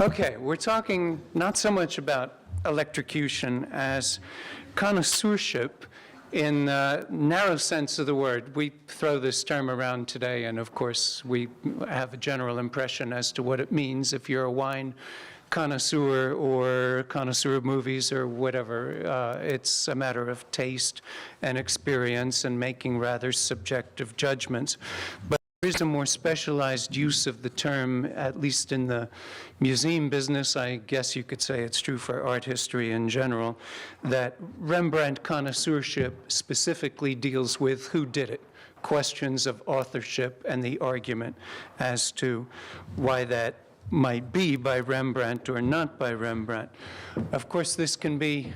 Okay, we're talking not so much about electrocution as connoisseurship in the narrow sense of the word. We throw this term around today, and of course, we have a general impression as to what it means if you're a wine connoisseur or connoisseur of movies or whatever. It's a matter of taste and experience and making rather subjective judgments. But there is a more specialized use of the term, at least in the museum business. I guess you could say it's true for art history in general, that Rembrandt connoisseurship specifically deals with who did it, questions of authorship and the argument as to why that might be by Rembrandt or not by Rembrandt. Of course, this can be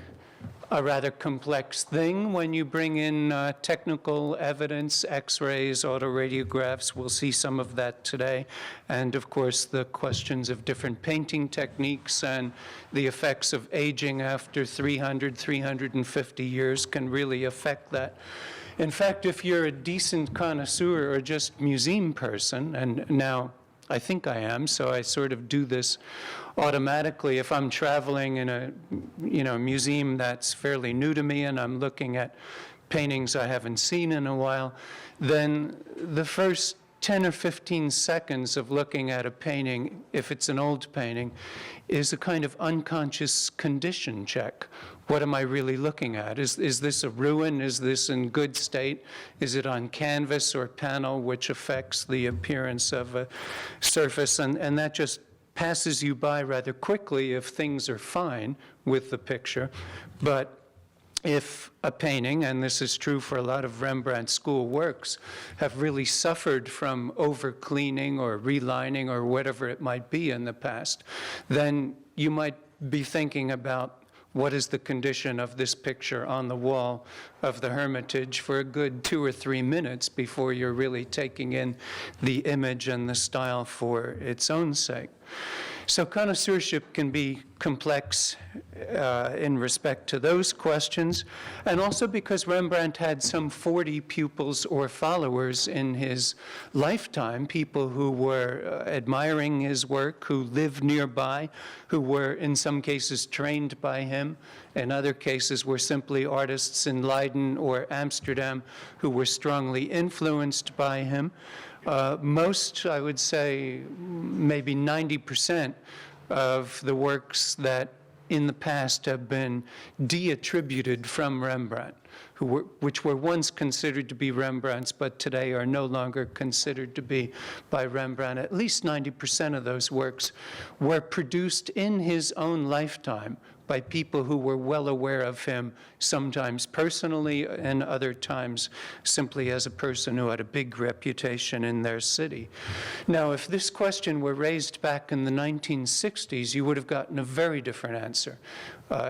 a rather complex thing when you bring in technical evidence, X-rays, autoradiographs. We'll see some of that today. And of course, the questions of different painting techniques and the effects of aging after 300, 350 years can really affect that. In fact, if you're a decent connoisseur or just museum person, and now I think I am, so I sort of do this automatically. If I'm traveling in a museum that's fairly new to me and I'm looking at paintings I haven't seen in a while, then the first 10 or 15 seconds of looking at a painting, if it's an old painting, is a kind of unconscious condition check. What am I really looking at? Is this a ruin? Is this in good state? Is it on canvas or panel, which affects the appearance of a surface? And that just passes you by rather quickly if things are fine with the picture. But if a painting, and this is true for a lot of Rembrandt school works, have really suffered from over-cleaning or relining or whatever it might be in the past, then you might be thinking about what is the condition of this picture on the wall of the Hermitage for a good 2 or 3 minutes before you're really taking in the image and the style for its own sake. So connoisseurship can be complex in respect to those questions, and also because Rembrandt had some 40 pupils or followers in his lifetime, people who were admiring his work, who lived nearby, who were in some cases trained by him, in other cases were simply artists in Leiden or Amsterdam who were strongly influenced by him. Most, I would say, maybe 90% of the works that in the past have been de-attributed from Rembrandt, which were once considered to be Rembrandt's, but today are no longer considered to be by Rembrandt. At least 90% of those works were produced in his own lifetime by people who were well aware of him, sometimes personally and other times simply as a person who had a big reputation in their city. Now, if this question were raised back in the 1960s, you would have gotten a very different answer.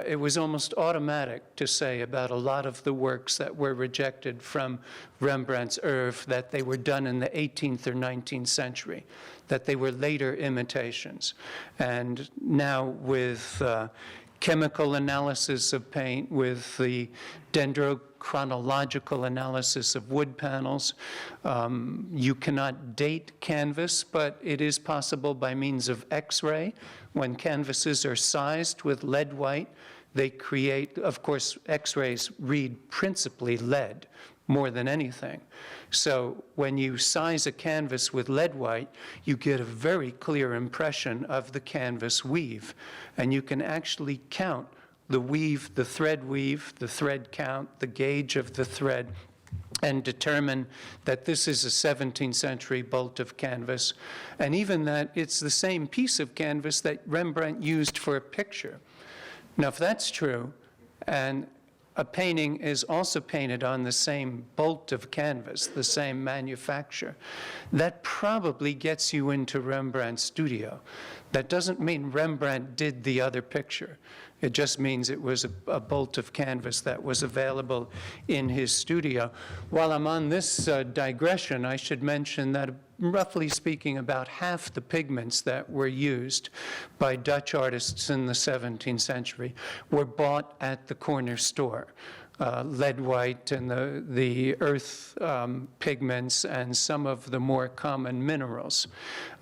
It was almost automatic to say about a lot of the works that were rejected from Rembrandt's oeuvre that they were done in the 18th or 19th century, that they were later imitations. And now with chemical analysis of paint, with the dendrochronological analysis of wood panels. You cannot date canvas, but it is possible by means of X-ray. When canvases are sized with lead white, they create, of course, X-rays read principally lead more than anything. So when you size a canvas with lead white, you get a very clear impression of the canvas weave. And you can actually count the weave, the thread count, the gauge of the thread, and determine that this is a 17th century bolt of canvas, and even that it's the same piece of canvas that Rembrandt used for a picture. Now, if that's true, and a painting is also painted on the same bolt of canvas, the same manufacture, that probably gets you into Rembrandt's studio. That doesn't mean Rembrandt did the other picture. It just means it was a bolt of canvas that was available in his studio. While I'm on this digression, I should mention that roughly speaking, about half the pigments that were used by Dutch artists in the 17th century were bought at the corner store. lead white and the earth pigments and some of the more common minerals.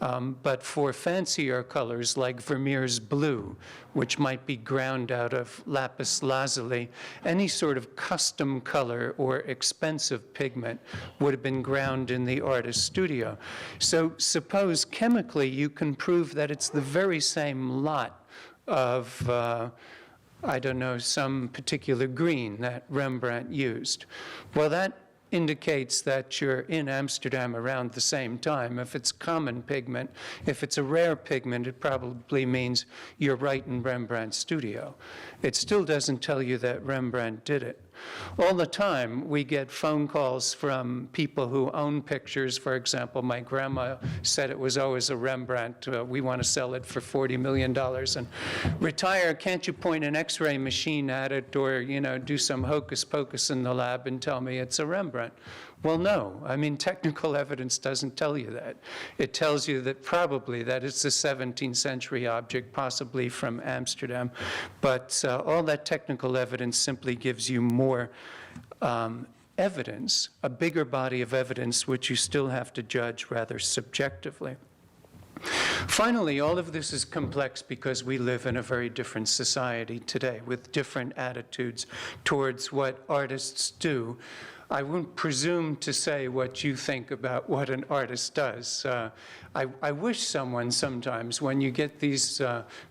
But for fancier colors like Vermeer's blue, which might be ground out of lapis lazuli, any sort of custom color or expensive pigment would have been ground in the artist's studio. So suppose chemically you can prove that it's the very same lot of I don't know, some particular green that Rembrandt used. Well, that indicates that you're in Amsterdam around the same time. If it's common pigment, if it's a rare pigment, it probably means you're right in Rembrandt's studio. It still doesn't tell you that Rembrandt did it. All the time, we get phone calls from people who own pictures. For example, my grandma said it was always a Rembrandt. We want to sell it for $40 million and retire. Can't you point an X-ray machine at it or, you know, do some hocus pocus in the lab and tell me it's a Rembrandt? Well, no. I mean, technical evidence doesn't tell you that. It tells you that probably that it's a 17th century object, possibly from Amsterdam. But all that technical evidence simply gives you more evidence, a bigger body of evidence, which you still have to judge rather subjectively. Finally, all of this is complex because we live in a very different society today with different attitudes towards what artists do. I won't presume to say what you think about what an artist does. I wish someone sometimes, when you get these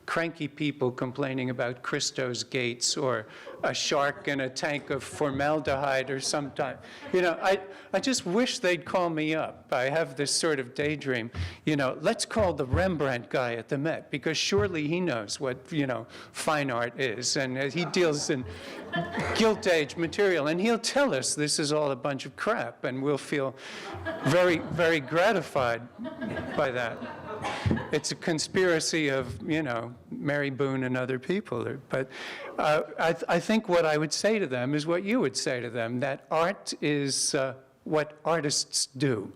cranky people complaining about Christo's gates or a shark in a tank of formaldehyde or sometime, you know, I just wish they'd call me up. I have this sort of daydream, you know, let's call the Rembrandt guy at the Met, because surely he knows what, you know, fine art is, and he deals in Gilt Age material, and he'll tell us this is all a bunch of crap, and we'll feel very, very gratified by that. It's a conspiracy of, you know, Mary Boone and other people. But I think what I would say to them is what you would say to them, that art is what artists do.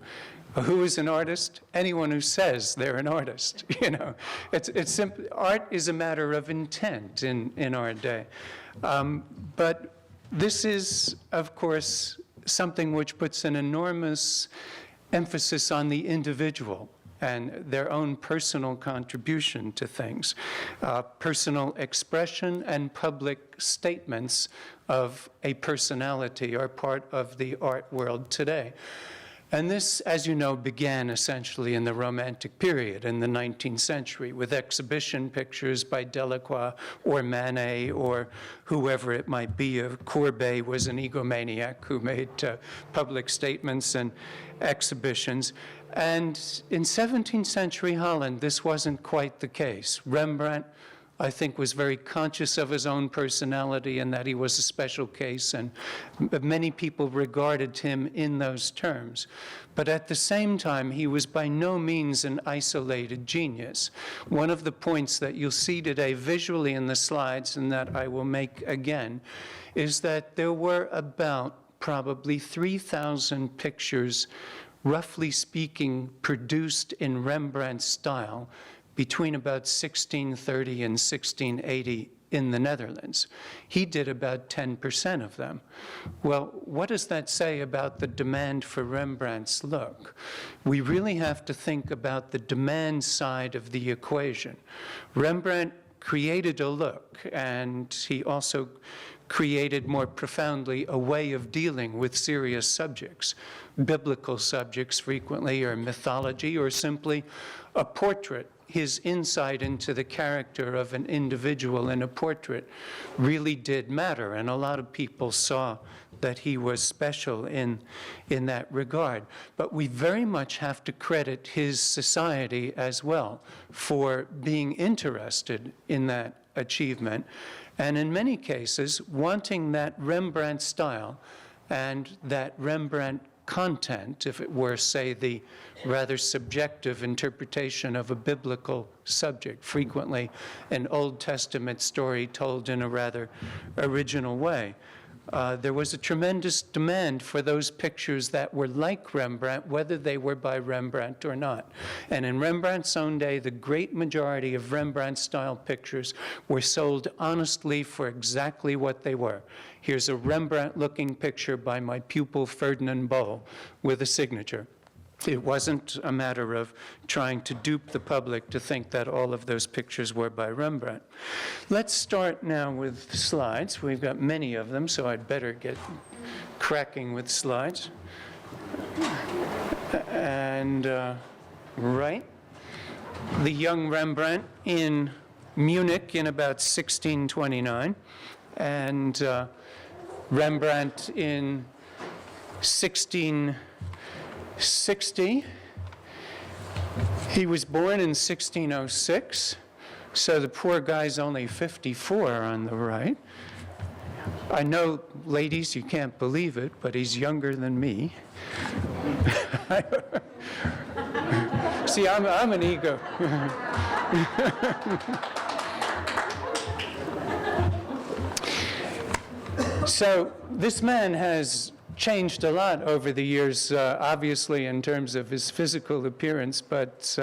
Who is an artist? Anyone who says they're an artist. You know, it's simple. Art is a matter of intent in our day. But this is, of course, something which puts an enormous emphasis on the individual and their own personal contribution to things, personal expression and public statements of a personality are part of the art world today. And this, as you know, began essentially in the Romantic period in the 19th century with exhibition pictures by Delacroix or Manet or whoever it might be. Courbet was an egomaniac who made public statements and exhibitions. And in 17th century Holland, this wasn't quite the case. Rembrandt, I think, was very conscious of his own personality and that he was a special case, and many people regarded him in those terms. But at the same time, he was by no means an isolated genius. One of the points that you'll see today visually in the slides, and that I will make again, is that there were about probably 3,000 pictures, roughly speaking, produced in Rembrandt's style between about 1630 and 1680 in the Netherlands. He did about 10% of them. Well, what does that say about the demand for Rembrandt's look? We really have to think about the demand side of the equation. Rembrandt created a look, and he also created more profoundly a way of dealing with serious subjects, biblical subjects frequently, or mythology, or simply a portrait. His insight into the character of an individual in a portrait really did matter, and a lot of people saw that he was special in that regard. But we very much have to credit his society as well for being interested in that achievement, and in many cases wanting that Rembrandt style and that Rembrandt content, if it were, say, the rather subjective interpretation of a biblical subject, frequently an Old Testament story told in a rather original way. there was a tremendous demand for those pictures that were like Rembrandt, whether they were by Rembrandt or not. And in Rembrandt's own day, the great majority of Rembrandt-style pictures were sold honestly for exactly what they were. Here's a Rembrandt-looking picture by my pupil Ferdinand Boll with a signature. It wasn't a matter of trying to dupe the public to think that all of those pictures were by Rembrandt. Let's start now with slides. We've got many of them, so I'd better get cracking with slides. And right, the young Rembrandt in Munich in about 1629, and Rembrandt in 1660. He was born in 1606, so the poor guy's only 54 on the right. I know, ladies, you can't believe it, but he's younger than me. See, I'm an ego. So this man has changed a lot over the years, obviously in terms of his physical appearance, but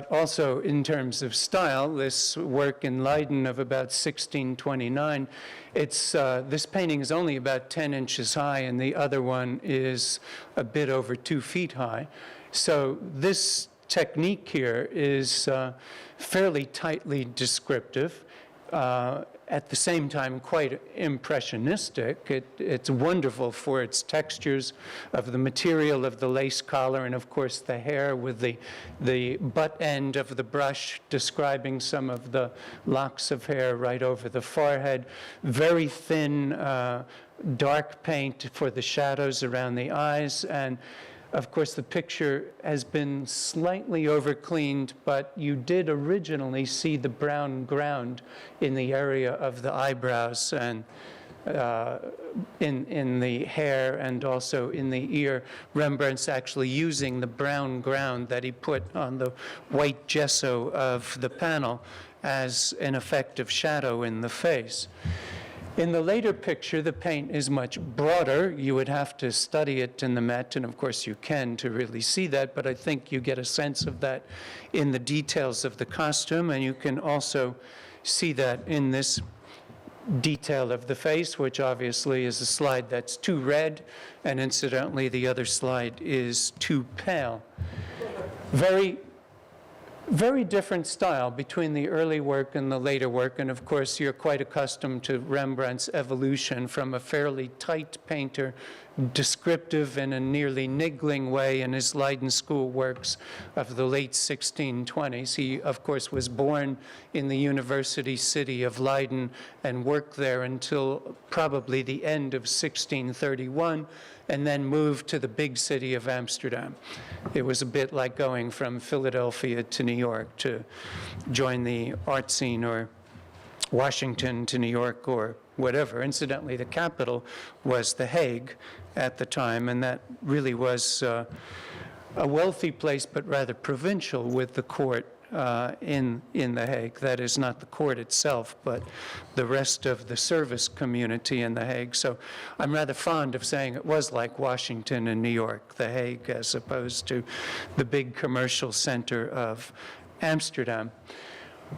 also in terms of style. This work in Leiden of about 1629, this painting is only about 10 inches high, and the other one is a bit over 2 feet high. So this technique here is fairly tightly descriptive. At the same time, quite impressionistic. It's wonderful for its textures of the material of the lace collar, and of course the hair with the butt end of the brush describing some of the locks of hair right over the forehead. Very thin, dark paint for the shadows around the eyes, and of course, the picture has been slightly overcleaned, but you did originally see the brown ground in the area of the eyebrows and in the hair and also in the ear. Rembrandt's actually using the brown ground that he put on the white gesso of the panel as an effect of shadow in the face. In the later picture, the paint is much broader. You would have to study it in the Met, and of course you can to really see that, but I think you get a sense of that in the details of the costume, and you can also see that in this detail of the face, which obviously is a slide that's too red, and incidentally, the other slide is too pale. Very different style between the early work and the later work, and of course you're quite accustomed to Rembrandt's evolution from a fairly tight painter, descriptive in a nearly niggling way in his Leiden school works of the late 1620s. He, of course, was born in the university city of Leiden and worked there until probably the end of 1631, and then moved to the big city of Amsterdam. It was a bit like going from Philadelphia to New York to join the art scene, or Washington to New York, or whatever. Incidentally, the capital was The Hague at the time, and that really was a wealthy place, but rather provincial, with the court in The Hague. That is, not the court itself, but the rest of the service community in The Hague. So I'm rather fond of saying it was like Washington and New York, The Hague, as opposed to the big commercial center of Amsterdam.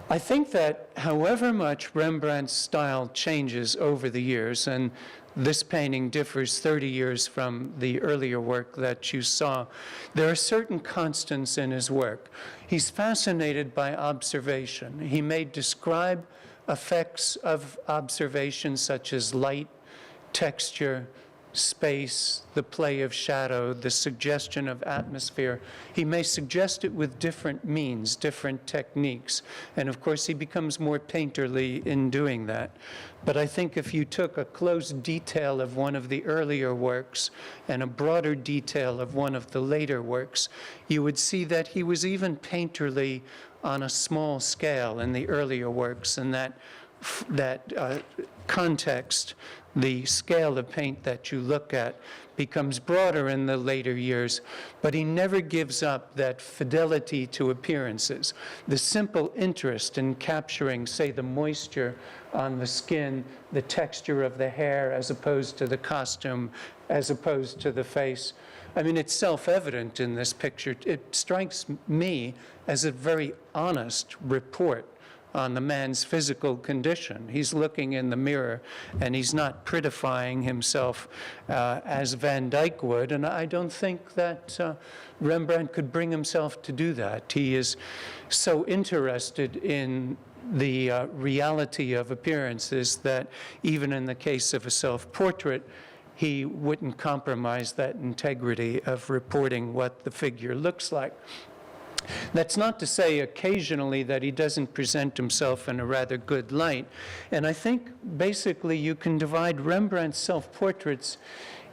I think that however much Rembrandt's style changes over the years, and this painting differs 30 years from the earlier work that you saw, there are certain constants in his work. He's fascinated by observation. He may describe effects of observation such as light, texture, space, the play of shadow, the suggestion of atmosphere. He may suggest it with different means, different techniques, and of course he becomes more painterly in doing that. But I think if you took a close detail of one of the earlier works and a broader detail of one of the later works, you would see that he was even painterly on a small scale in the earlier works, and that context, the scale of paint that you look at, becomes broader in the later years, but he never gives up that fidelity to appearances. The simple interest in capturing, say, the moisture on the skin, the texture of the hair as opposed to the costume, as opposed to the face. I mean, it's self-evident in this picture. It strikes me as a very honest report on the man's physical condition. He's looking in the mirror, and he's not prettifying himself as Van Dyck would, and I don't think that Rembrandt could bring himself to do that. He is so interested in the reality of appearances that even in the case of a self-portrait, he wouldn't compromise that integrity of reporting what the figure looks like. That's not to say occasionally that he doesn't present himself in a rather good light. And I think basically you can divide Rembrandt's self-portraits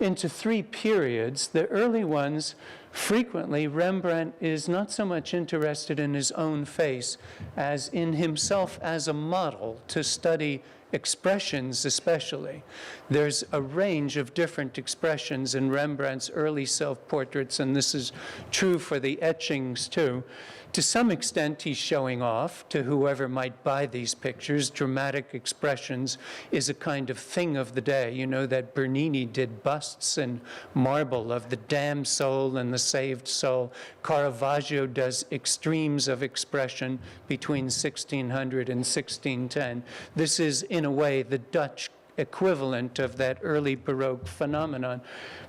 into three periods. The early ones, frequently Rembrandt is not so much interested in his own face as in himself as a model to study expressions especially. There's a range of different expressions in Rembrandt's early self-portraits, and this is true for the etchings too. To some extent, he's showing off to whoever might buy these pictures. Dramatic expressions is a kind of thing of the day. You know that Bernini did busts in marble of the damned soul and the saved soul. Caravaggio does extremes of expression between 1600 and 1610. This is, in a way, the Dutch equivalent of that early Baroque phenomenon.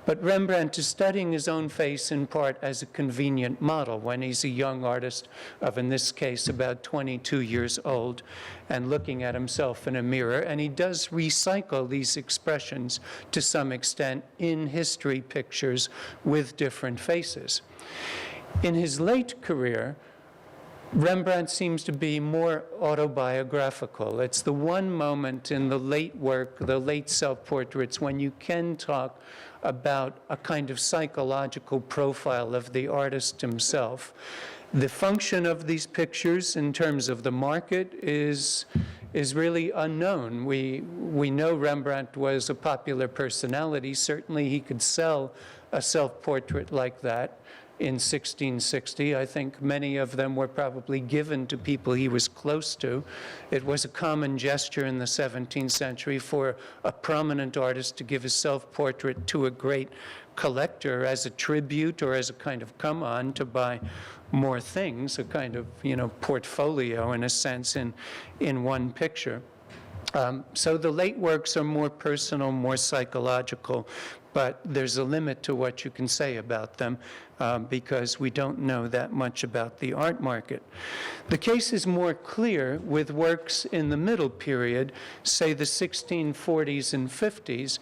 But Rembrandt is studying his own face in part as a convenient model when he's a young artist of, in this case, about 22 years old, and looking at himself in a mirror. And he does recycle these expressions to some extent in history pictures with different faces. In his late career, Rembrandt seems to be more autobiographical. It's the one moment in the late work, the late self-portraits, when you can talk about a kind of psychological profile of the artist himself. The function of these pictures in terms of the market is really unknown. We know Rembrandt was a popular personality. Certainly he could sell a self-portrait like that. In 1660, I think many of them were probably given to people he was close to. It was a common gesture in the 17th century for a prominent artist to give his self-portrait to a great collector as a tribute or as a kind of come-on to buy more things, a kind of, portfolio in a sense in one picture. So the late works are more personal, more psychological, but there's a limit to what you can say about them because we don't know that much about the art market. The case is more clear with works in the middle period, say the 1640s and 50s.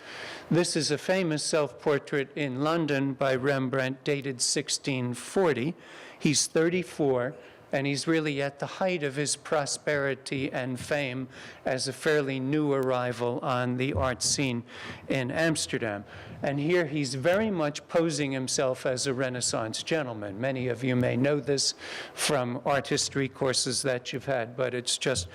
This is a famous self-portrait in London by Rembrandt dated 1640. He's 34. And he's really at the height of his prosperity and fame as a fairly new arrival on the art scene in Amsterdam. And here he's very much posing himself as a Renaissance gentleman. Many of you may know this from art history courses that you've had, but it's just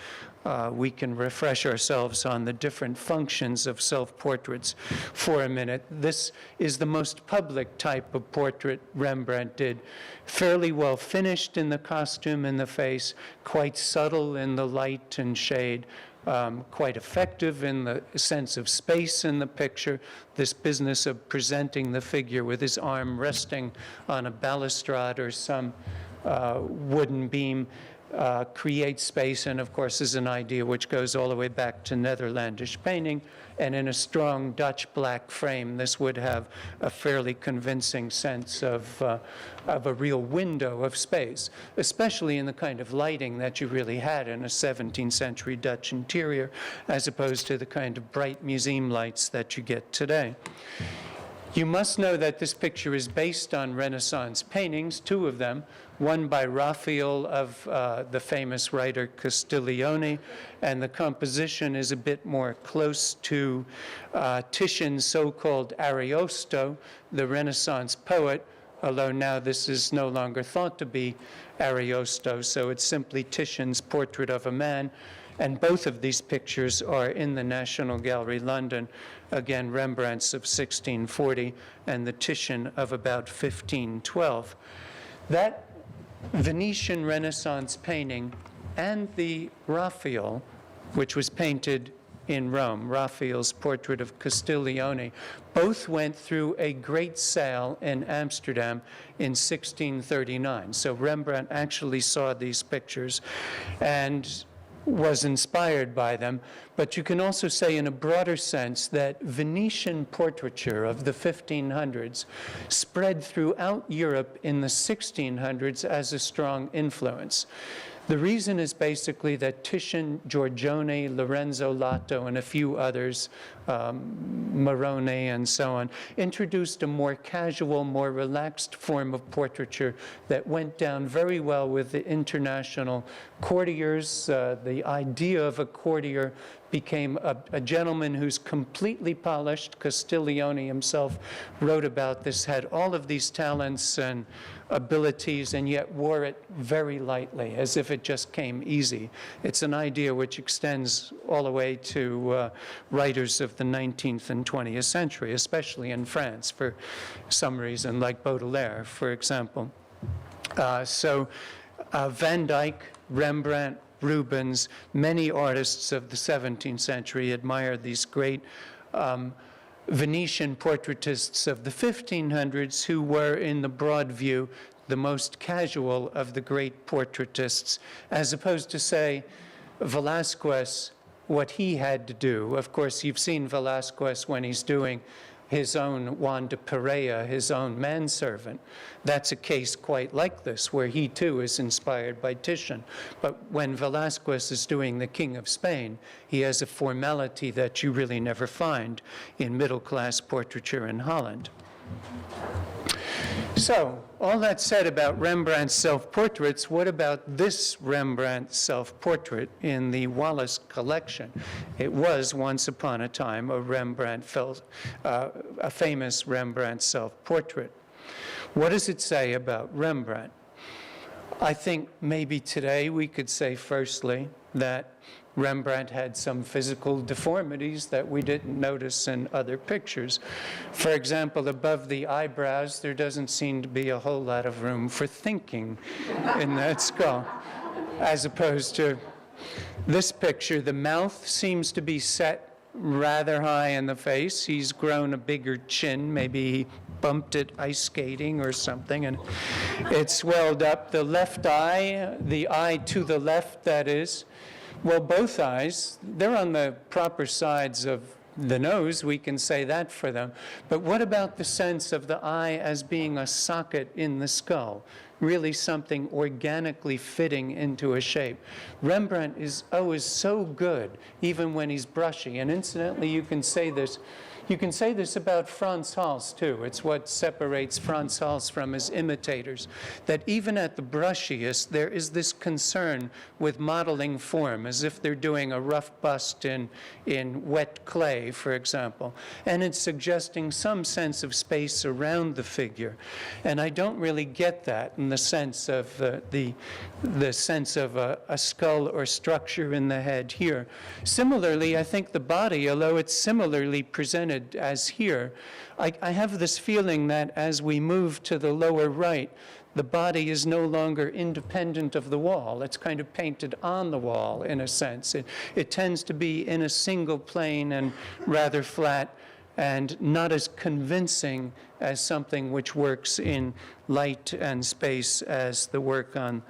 we can refresh ourselves on the different functions of self-portraits for a minute. This is the most public type of portrait Rembrandt did. Fairly well finished in the costume and the face, quite subtle in the light and shade, quite effective in the sense of space in the picture, this business of presenting the figure with his arm resting on a balustrade or some wooden beam creates space, and of course is an idea which goes all the way back to Netherlandish painting, and in a strong Dutch black frame this would have a fairly convincing sense of a real window of space, especially in the kind of lighting that you really had in a 17th century Dutch interior as opposed to the kind of bright museum lights that you get today. You must know that this picture is based on Renaissance paintings, two of them, one by Raphael of the famous writer Castiglione, and the composition is a bit more close to Titian's so-called Ariosto, the Renaissance poet, although now this is no longer thought to be Ariosto, so it's simply Titian's portrait of a man. And both of these pictures are in the National Gallery, London. Again, Rembrandt's of 1640 and the Titian of about 1512. That Venetian Renaissance painting and the Raphael, which was painted in Rome, Raphael's portrait of Castiglione, both went through a great sale in Amsterdam in 1639. So Rembrandt actually saw these pictures and was inspired by them. But you can also say in a broader sense that Venetian portraiture of the 1500s spread throughout Europe in the 1600s as a strong influence. The reason is basically that Titian, Giorgione, Lorenzo Lato, and a few others, Morone and so on, introduced a more casual, more relaxed form of portraiture that went down very well with the international courtiers. The idea of a courtier became a gentleman who's completely polished. Castiglione himself wrote about this, had all of these talents and abilities, and yet wore it very lightly, as if it just came easy. It's an idea which extends all the way to writers of the 19th and 20th century, especially in France, for some reason, like Baudelaire, for example. Van Dyck, Rembrandt, Rubens, many artists of the 17th century admired these great Venetian portraitists of the 1500s who were, in the broad view, the most casual of the great portraitists, as opposed to, say, Velázquez, what he had to do. Of course, you've seen Velázquez when he's doing his own Juan de Pareja, his own manservant. That's a case quite like this, where he too is inspired by Titian. But when Velázquez is doing the King of Spain, he has a formality that you really never find in middle-class portraiture in Holland. So, all that said about Rembrandt's self-portraits, what about this Rembrandt self-portrait in the Wallace collection? It was, once upon a time, a famous Rembrandt self-portrait. What does it say about Rembrandt? I think maybe today we could say, firstly, that Rembrandt had some physical deformities that we didn't notice in other pictures. For example, above the eyebrows, there doesn't seem to be a whole lot of room for thinking in that skull, as opposed to this picture. The mouth seems to be set rather high in the face. He's grown a bigger chin. Maybe he bumped it ice skating or something, and it swelled up. The left eye, the eye to the left, that is, well, both eyes, they're on the proper sides of the nose, we can say that for them. But what about the sense of the eye as being a socket in the skull? Really something organically fitting into a shape. Rembrandt is always so good, even when he's brushy. And incidentally, you can say this about Frans Hals, too. It's what separates Frans Hals from his imitators, that even at the brushiest, there is this concern with modeling form, as if they're doing a rough bust in wet clay, for example. And it's suggesting some sense of space around the figure. And I don't really get that in the sense of the sense of a skull or structure in the head here. Similarly, I think the body, although it's similarly presented as here, I have this feeling that as we move to the lower right, the body is no longer independent of the wall. It's kind of painted on the wall, in a sense. It tends to be in a single plane and rather flat, and not as convincing as something which works in light and space as the work on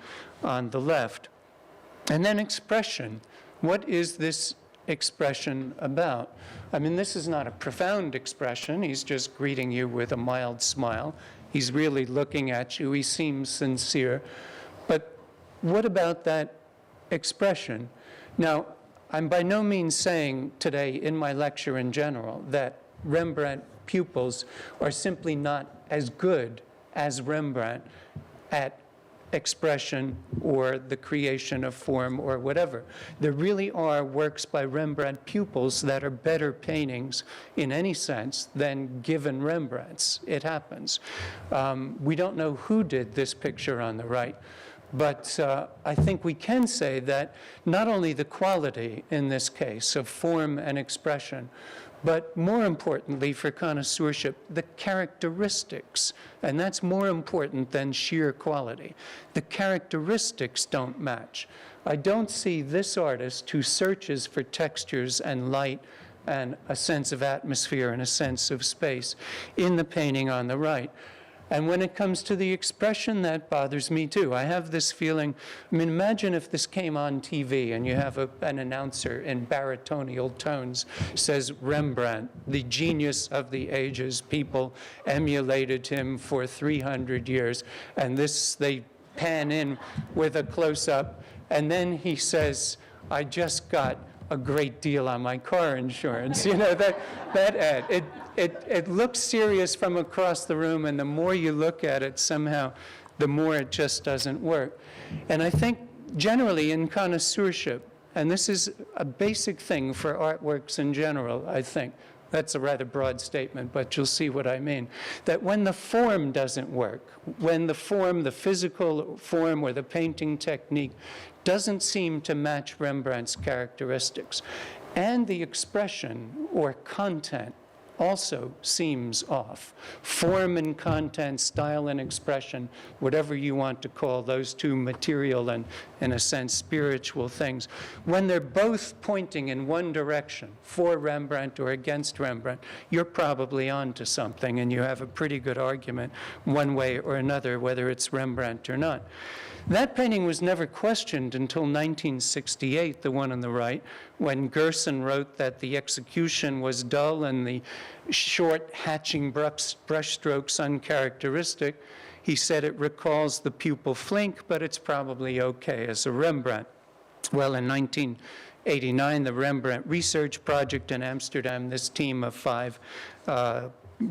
the left. And then expression. What is this expression about? I mean, this is not a profound expression. He's just greeting you with a mild smile. He's really looking at you. He seems sincere. But what about that expression? Now, I'm by no means saying today in my lecture in general that Rembrandt pupils are simply not as good as Rembrandt at expression or the creation of form or whatever. There really are works by Rembrandt pupils that are better paintings in any sense than given Rembrandt's. It happens. We don't know who did this picture on the right, But I think we can say that not only the quality in this case of form and expression, but more importantly for connoisseurship, the characteristics, and that's more important than sheer quality. The characteristics don't match. I don't see this artist who searches for textures and light and a sense of atmosphere and a sense of space in the painting on the right. And when it comes to the expression, that bothers me too. I have this feeling, I mean, imagine if this came on TV and you have an announcer in baritonial tones says, Rembrandt, the genius of the ages, people emulated him for 300 years. And this, they pan in with a close-up, and then he says, I just got a great deal on my car insurance. You know, that ad. It looks serious from across the room, and the more you look at it, somehow, the more it just doesn't work. And I think generally in connoisseurship, and this is a basic thing for artworks in general, I think, that's a rather broad statement, but you'll see what I mean, that when the form doesn't work, when the form, the physical form or the painting technique doesn't seem to match Rembrandt's characteristics, and the expression or content also seems off. Form and content, style and expression, whatever you want to call those two material and, in a sense, spiritual things, when they're both pointing in one direction, for Rembrandt or against Rembrandt, you're probably onto something, and you have a pretty good argument one way or another, whether it's Rembrandt or not. That painting was never questioned until 1968, the one on the right, when Gerson wrote that the execution was dull and the short hatching brushstrokes uncharacteristic. He said it recalls the Pupil flink, but it's probably okay as a Rembrandt. Well, in 1989, the Rembrandt Research Project in Amsterdam, this team of 5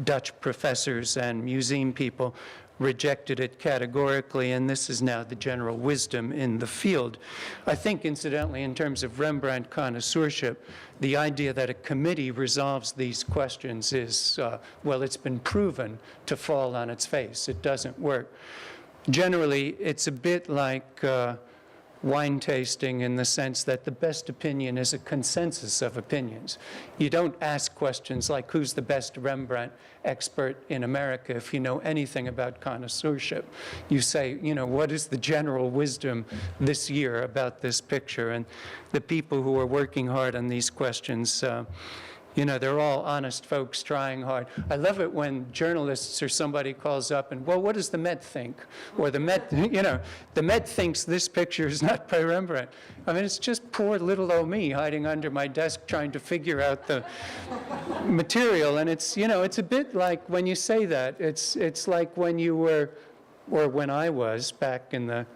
Dutch professors and museum people rejected it categorically, and this is now the general wisdom in the field. I think, incidentally, in terms of Rembrandt connoisseurship, the idea that a committee resolves these questions is, well, it's been proven to fall on its face. It doesn't work. Generally, it's a bit like wine tasting in the sense that the best opinion is a consensus of opinions. You don't ask questions like, who's the best Rembrandt expert in America if you know anything about connoisseurship. You say, you know, what is the general wisdom this year about this picture? And the people who are working hard on these questions, you know, they're all honest folks trying hard. I love it when journalists or somebody calls up and, well, what does the Met think? Or the Met, you know, the Met thinks this picture is not by Rembrandt. I mean, it's just poor little old me hiding under my desk trying to figure out the material. And it's, you know, it's a bit like when you say that, it's like when you were, or when I was back in the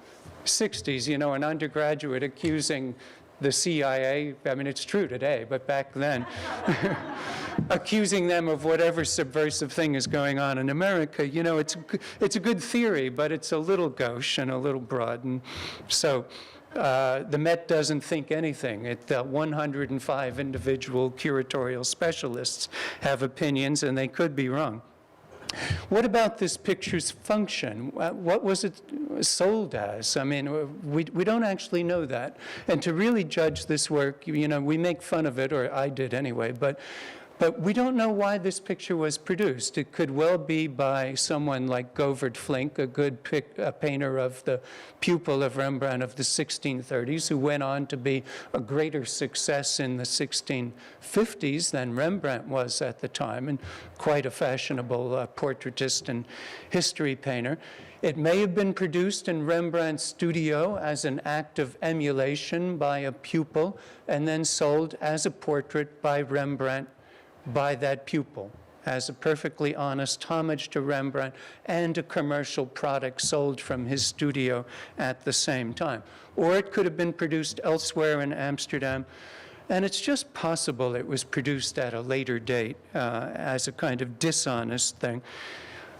60s, you know, an undergraduate accusing the CIA, I mean, it's true today, but back then, accusing them of whatever subversive thing is going on in America, you know, it's a good theory, but it's a little gauche and a little broad. And so the Met doesn't think anything. The 105 individual curatorial specialists have opinions, and they could be wrong. What about this picture's function? What was it sold as? I mean, we don't actually know that. And to really judge this work, you know, we make fun of it, or I did anyway, but we don't know why this picture was produced. It could well be by someone like Govert Flinck, a good painter of the pupil of Rembrandt of the 1630s, who went on to be a greater success in the 1650s than Rembrandt was at the time, and quite a fashionable portraitist and history painter. It may have been produced in Rembrandt's studio as an act of emulation by a pupil, and then sold as a portrait by Rembrandt by that pupil, as a perfectly honest homage to Rembrandt and a commercial product sold from his studio at the same time. Or it could have been produced elsewhere in Amsterdam, and it's just possible it was produced at a later date as a kind of dishonest thing.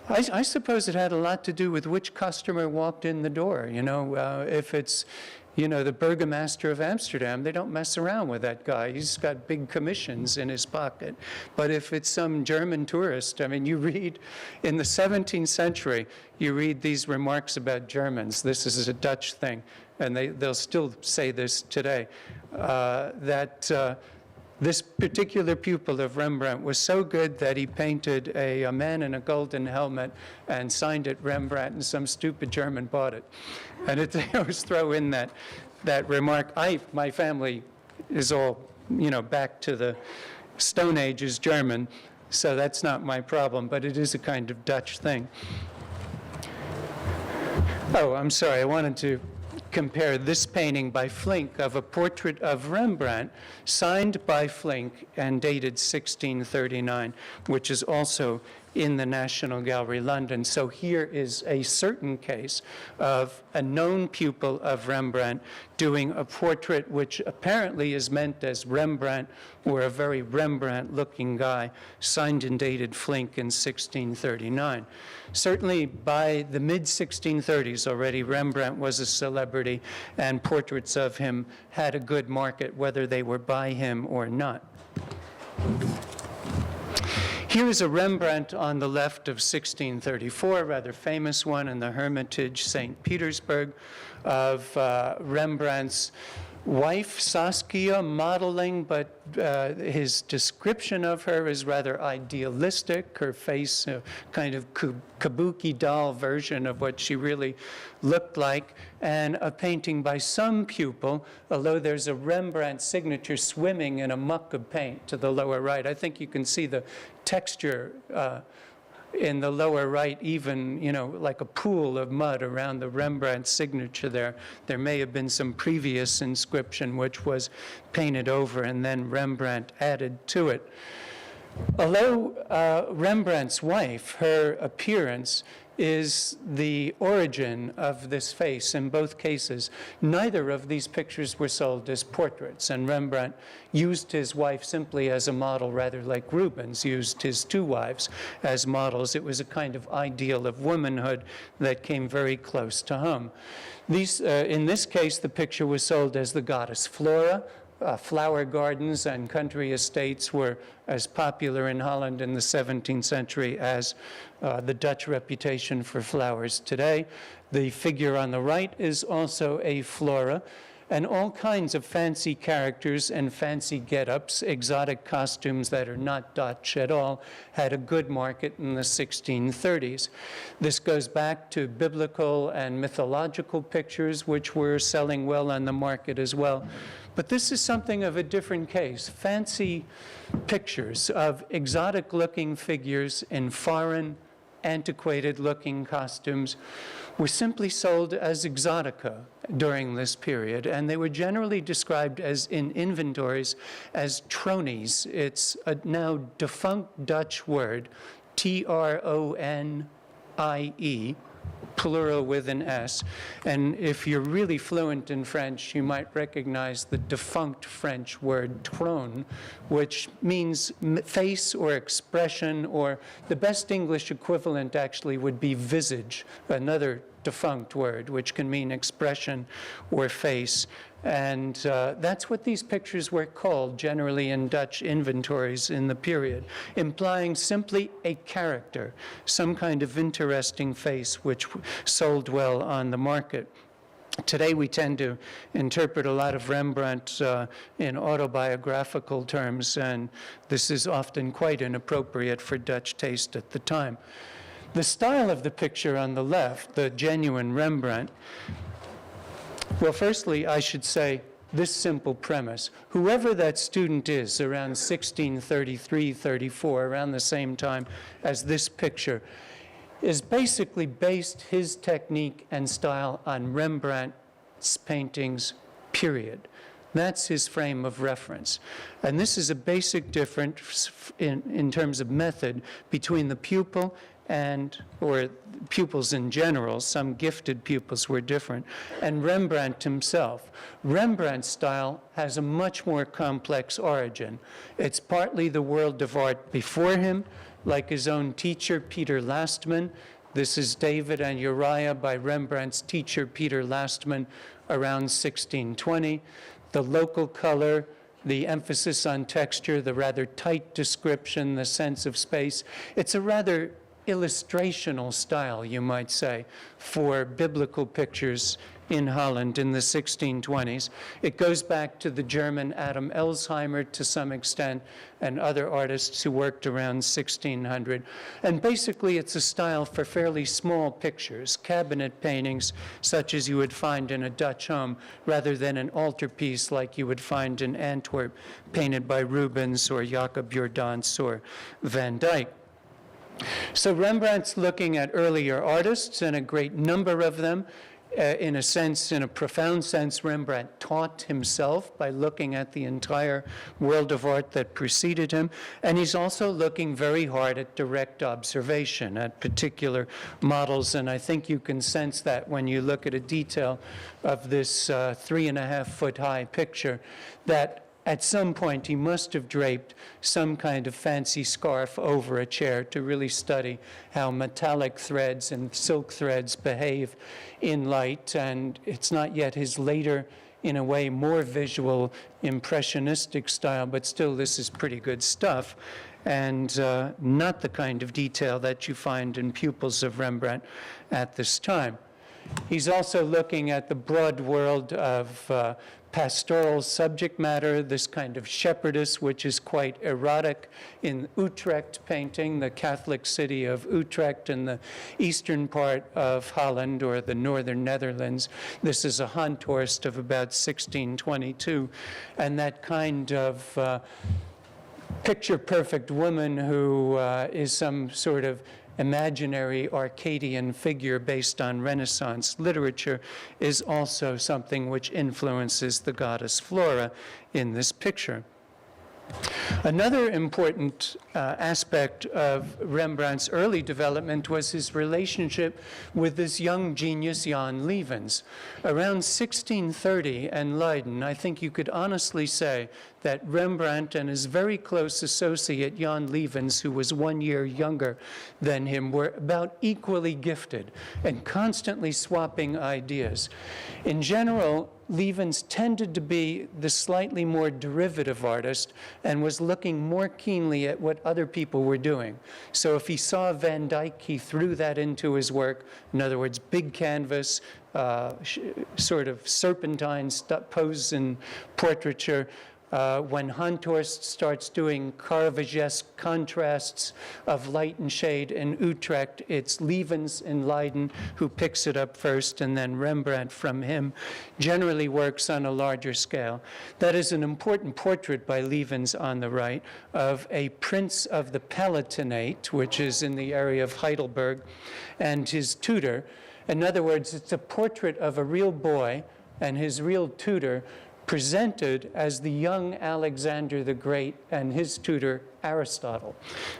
I suppose it had a lot to do with which customer walked in the door. You know, if it's You know, the burgomaster of Amsterdam, they don't mess around with that guy. He's got big commissions in his pocket. But if it's some German tourist, I mean, you read in the 17th century, you read these remarks about Germans. This is a Dutch thing, and they'll still say this today, that this particular pupil of Rembrandt was so good that he painted a man in a golden helmet and signed it Rembrandt, and some stupid German bought it. And they always throw in that remark. My family is all, you know, back to the Stone Ages German, so that's not my problem, but it is a kind of Dutch thing. Oh, I'm sorry, I wanted to compare this painting by Flinck of a portrait of Rembrandt signed by Flinck and dated 1639, which is also in the National Gallery, London. So here is a certain case of a known pupil of Rembrandt doing a portrait which apparently is meant as Rembrandt, or a very Rembrandt-looking guy, signed and dated Flinck in 1639. Certainly by the mid-1630s already, Rembrandt was a celebrity, and portraits of him had a good market, whether they were by him or not. Here is a Rembrandt on the left of 1634, a rather famous one in the Hermitage, St. Petersburg, of Rembrandt's wife, Saskia, modeling, but his description of her is rather idealistic. Her face, a kind of kabuki doll version of what she really looked like, and a painting by some pupil, although there's a Rembrandt signature swimming in a muck of paint to the lower right. I think you can see the texture in the lower right, even, you know, like a pool of mud around the Rembrandt signature there. There may have been some previous inscription which was painted over and then Rembrandt added to it. Although Rembrandt's wife, her appearance is the origin of this face in both cases, neither of these pictures were sold as portraits, and Rembrandt used his wife simply as a model, rather like Rubens used his two wives as models. It was a kind of ideal of womanhood that came very close to home. In this case, the picture was sold as the goddess Flora. Flower gardens and country estates were as popular in Holland in the 17th century as the Dutch reputation for flowers today. The figure on the right is also a flora, and all kinds of fancy characters and fancy get-ups, exotic costumes that are not Dutch at all, had a good market in the 1630s. This goes back to biblical and mythological pictures, which were selling well on the market as well. But this is something of a different case. Fancy pictures of exotic-looking figures in foreign, antiquated-looking costumes were simply sold as exotica during this period, and they were generally described as in inventories as tronies. It's a now defunct Dutch word, T-R-O-N-I-E, plural with an S. And if you're really fluent in French, you might recognize the defunct French word trône, which means face or expression, or the best English equivalent actually would be visage, another defunct word, which can mean expression or face. And that's what these pictures were called generally in Dutch inventories in the period, implying simply a character, some kind of interesting face which sold well on the market. Today we tend to interpret a lot of Rembrandt in autobiographical terms, and this is often quite inappropriate for Dutch taste at the time. The style of the picture on the left, the genuine Rembrandt, well, firstly, I should say this simple premise. Whoever that student is around 1633, 34, around the same time as this picture, is basically based his technique and style on Rembrandt's paintings, period. That's his frame of reference. And this is a basic difference in terms of method between the pupil or pupils in general. Some gifted pupils were different, and Rembrandt himself. Rembrandt's style has a much more complex origin. It's partly the world of art before him, like his own teacher, Peter Lastman, This is David and Uriah by Rembrandt's teacher, Peter Lastman, around 1620. The local color, the emphasis on texture, the rather tight description, the sense of space. It's a rather illustrational style, you might say, for biblical pictures in Holland in the 1620s. It goes back to the German Adam Elsheimer to some extent and other artists who worked around 1600. And basically it's a style for fairly small pictures, cabinet paintings such as you would find in a Dutch home, rather than an altarpiece like you would find in Antwerp, painted by Rubens or Jacob Jordaens or Van Dyck. So Rembrandt's looking at earlier artists, and a great number of them. In a sense, in a profound sense, Rembrandt taught himself by looking at the entire world of art that preceded him. And he's also looking very hard at direct observation, at particular models. And I think you can sense that when you look at a detail of this 3.5-foot high picture, that at some point, he must have draped some kind of fancy scarf over a chair to really study how metallic threads and silk threads behave in light. And it's not yet his later, in a way, more visual, impressionistic style, but still this is pretty good stuff, and not the kind of detail that you find in Pupils of Rembrandt at this time. He's also looking at the broad world of pastoral subject matter, this kind of shepherdess, which is quite erotic in Utrecht painting, the Catholic city of Utrecht in the eastern part of Holland or the northern Netherlands. This is a Honthorst of about 1622, and that kind of picture-perfect woman who is some sort of imaginary Arcadian figure based on Renaissance literature is also something which influences the goddess Flora in this picture. Another important aspect of Rembrandt's early development was his relationship with this young genius, Jan Lievens. Around 1630 and Leiden, I think you could honestly say that Rembrandt and his very close associate, Jan Lievens, who was 1 year younger than him, were about equally gifted and constantly swapping ideas. In general, Lievens tended to be the slightly more derivative artist and was looking more keenly at what other people were doing. So if he saw Van Dyck, he threw that into his work. In other words, big canvas, sort of serpentine pose in portraiture. When Honthorst starts doing Caravaggesque contrasts of light and shade in Utrecht, it's Lievens in Leiden who picks it up first, and then Rembrandt from him generally works on a larger scale. That is an important portrait by Lievens on the right of a prince of the Palatinate, which is in the area of Heidelberg, and his tutor. In other words, it's a portrait of a real boy and his real tutor presented as the young Alexander the Great and his tutor Aristotle.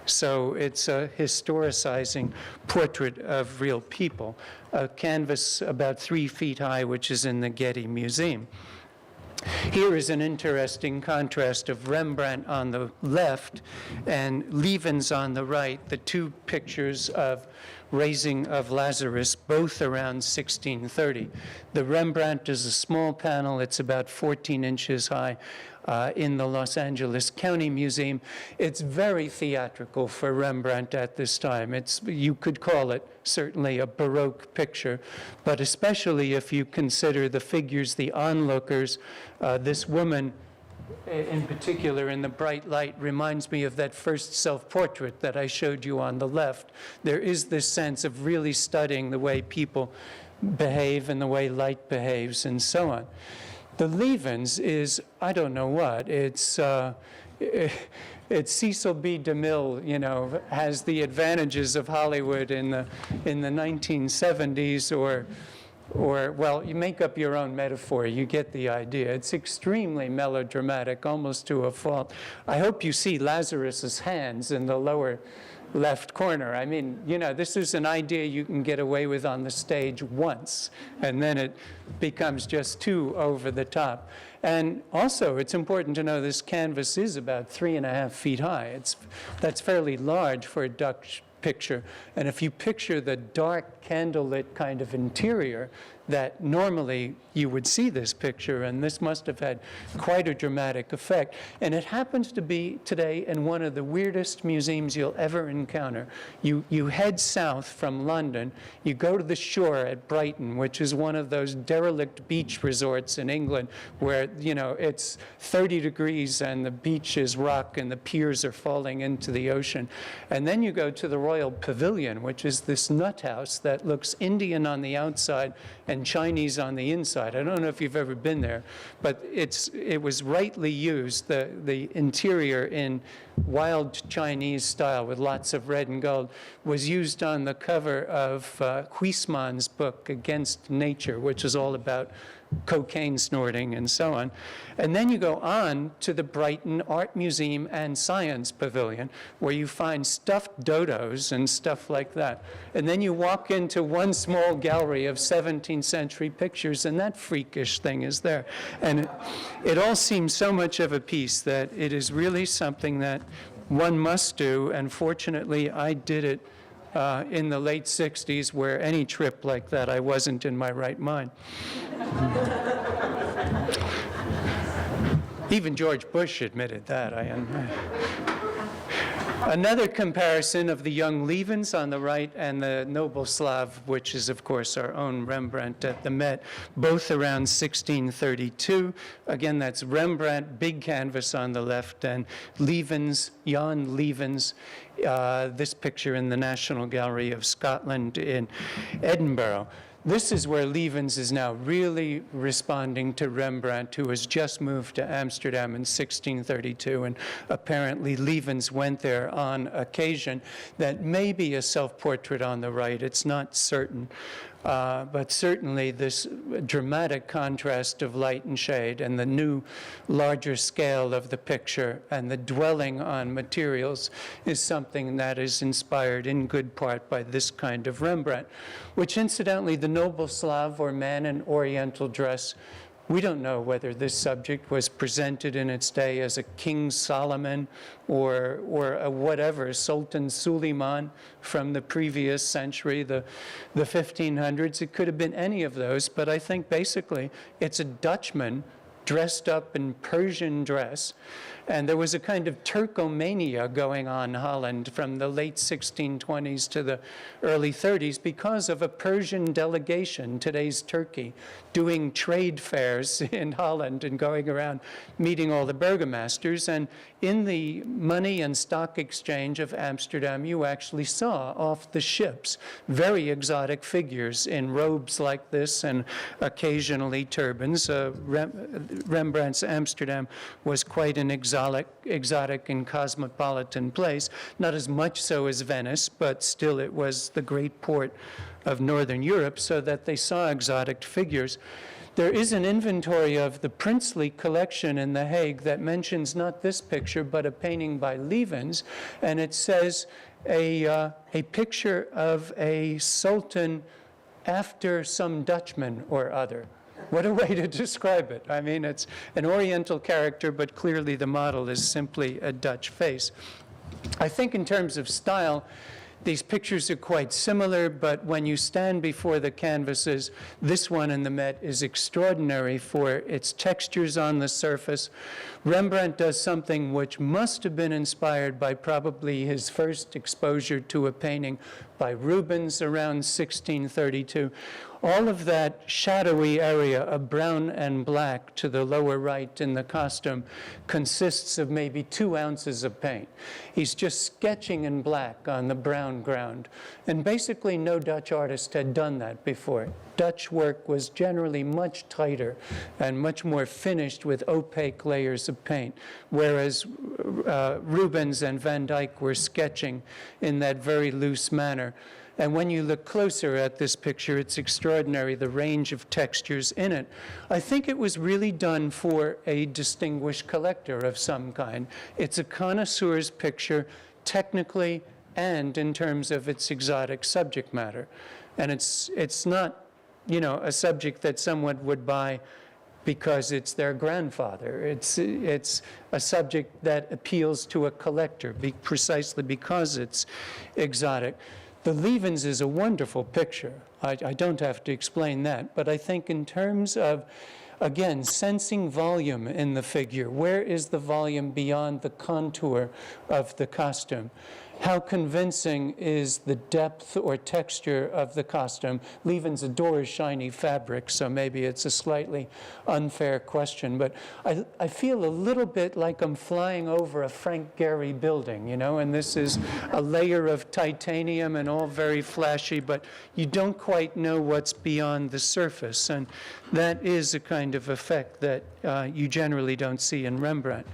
So it's a historicizing portrait of real people, a canvas about 3 feet high, which is in the Getty Museum. Here is an interesting contrast of Rembrandt on the left and Lievens on the right, the two pictures of Raising of Lazarus, both around 1630. The Rembrandt is a small panel. It's about 14 inches high in the Los Angeles County Museum. It's very theatrical for Rembrandt at this time. You could call it certainly a Baroque picture, but especially if you consider the figures, the onlookers, this woman in particular in the bright light reminds me of that first self-portrait that I showed you on the left. There is this sense of really studying the way people behave and the way light behaves and so on. The Lievens is, I don't know what, it's Cecil B. DeMille, has the advantages of Hollywood in the 1970s, or well, you make up your own metaphor, you get the idea. It's extremely melodramatic, almost to a fault. I hope you see Lazarus's hands in the lower left corner. I mean, this is an idea you can get away with on the stage once, and then it becomes just too over the top. And also, it's important to know this canvas is about 3.5 feet high. That's fairly large for a Dutch picture. And if you picture the dark candlelit kind of interior that normally you would see this picture, and this must have had quite a dramatic effect. And it happens to be today in one of the weirdest museums you'll ever encounter. You head south from London, you go to the shore at Brighton, which is one of those derelict beach resorts in England where, you know, it's 30 degrees and the beach is rock and the piers are falling into the ocean. And then you go to the Royal Pavilion, which is this nut house that looks Indian on the outside and Chinese on the inside. I don't know if you've ever been there, but it was rightly used, the interior in wild Chinese style with lots of red and gold, was used on the cover of Huysman's book, Against Nature, which is all about cocaine snorting and so on. And then you go on to the Brighton Art Museum and Science Pavilion, where you find stuffed dodos and stuff like that. And then you walk into one small gallery of 17th century pictures, and that freakish thing is there. And it all seems so much of a piece that it is really something that one must do, and fortunately I did it in the late 60s, where any trip like that, I wasn't in my right mind. Even George Bush admitted that. Another comparison of the young Levens on the right and the Noble Slav, which is, of course, our own Rembrandt at the Met, both around 1632. Again, that's Rembrandt, big canvas on the left, and Levens, Jan Levens, this picture in the National Gallery of Scotland in Edinburgh. This is where Levens is now really responding to Rembrandt, who has just moved to Amsterdam in 1632, and apparently Levens went there on occasion. That may be a self-portrait on the right, it's not certain. But certainly this dramatic contrast of light and shade and the new larger scale of the picture and the dwelling on materials is something that is inspired in good part by this kind of Rembrandt, which incidentally the Noble Slav, or man in Oriental dress, we don't know whether this subject was presented in its day as a King Solomon or a whatever, Sultan Suleiman from the previous century, the 1500s. It could have been any of those, but I think basically it's a Dutchman dressed up in Persian dress. And there was a kind of Turkomania going on in Holland from the late 1620s to the early 30s because of a Persian delegation, today's Turkey, doing trade fairs in Holland and going around meeting all the burgomasters. And in the money and stock exchange of Amsterdam, you actually saw off the ships very exotic figures in robes like this and occasionally turbans. Rembrandt's Amsterdam was quite an exotic and cosmopolitan place, not as much so as Venice, but still it was the great port of Northern Europe, so that they saw exotic figures. There is an inventory of the princely collection in The Hague that mentions not this picture, but a painting by Levens, and it says a picture of a sultan after some Dutchman or other. What a way to describe it. I mean, it's an Oriental character, but clearly the model is simply a Dutch face. I think in terms of style, these pictures are quite similar, but when you stand before the canvases, this one in the Met is extraordinary for its textures on the surface. Rembrandt does something which must have been inspired by probably his first exposure to a painting by Rubens around 1632. All of that shadowy area of brown and black to the lower right in the costume consists of maybe 2 ounces of paint. He's just sketching in black on the brown ground. And basically no Dutch artist had done that before. Dutch work was generally much tighter and much more finished with opaque layers of paint, whereas Rubens and Van Dyck were sketching in that very loose manner. And when you look closer at this picture, it's extraordinary, the range of textures in it. I think it was really done for a distinguished collector of some kind. It's a connoisseur's picture, technically and in terms of its exotic subject matter. And it's not, you know, a subject that someone would buy because it's their grandfather. It's a subject that appeals to a collector precisely because it's exotic. The Levens is a wonderful picture. I don't have to explain that, but I think in terms of, again, sensing volume in the figure, where is the volume beyond the contour of the costume? How convincing is the depth or texture of the costume? Levens adores shiny fabric, so maybe it's a slightly unfair question, but I feel a little bit like I'm flying over a Frank Gehry building, you know, and this is a layer of titanium and all very flashy, but you don't quite know what's beyond the surface, and that is a kind of effect that you generally don't see in Rembrandt.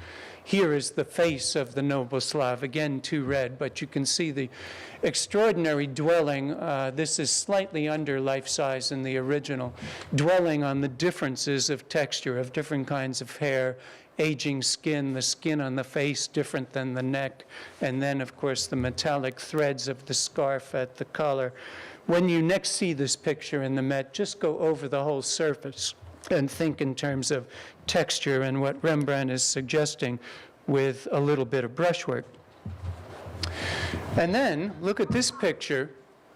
Here is the face of the noble Slav, again too red, but you can see the extraordinary dwelling. This is slightly under life size in the original, dwelling on the differences of texture of different kinds of hair, aging skin, the skin on the face different than the neck, and then, of course, the metallic threads of the scarf at the collar. When you next see this picture in the Met, just go over the whole surface and think in terms of texture and what Rembrandt is suggesting with a little bit of brushwork. And then look at this picture,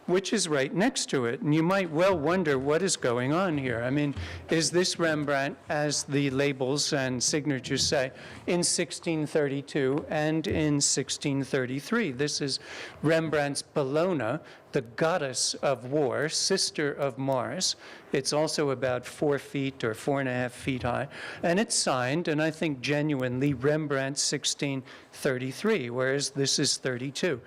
which is right next to it. And you might well wonder what is going on here. I mean, is this Rembrandt, as the labels and signatures say, in 1632 and in 1633? This is Rembrandt's Bellona, the goddess of war, sister of Mars. It's also about 4 feet or 4.5 feet high. And it's signed, and I think genuinely, Rembrandt 1633, whereas this is 32.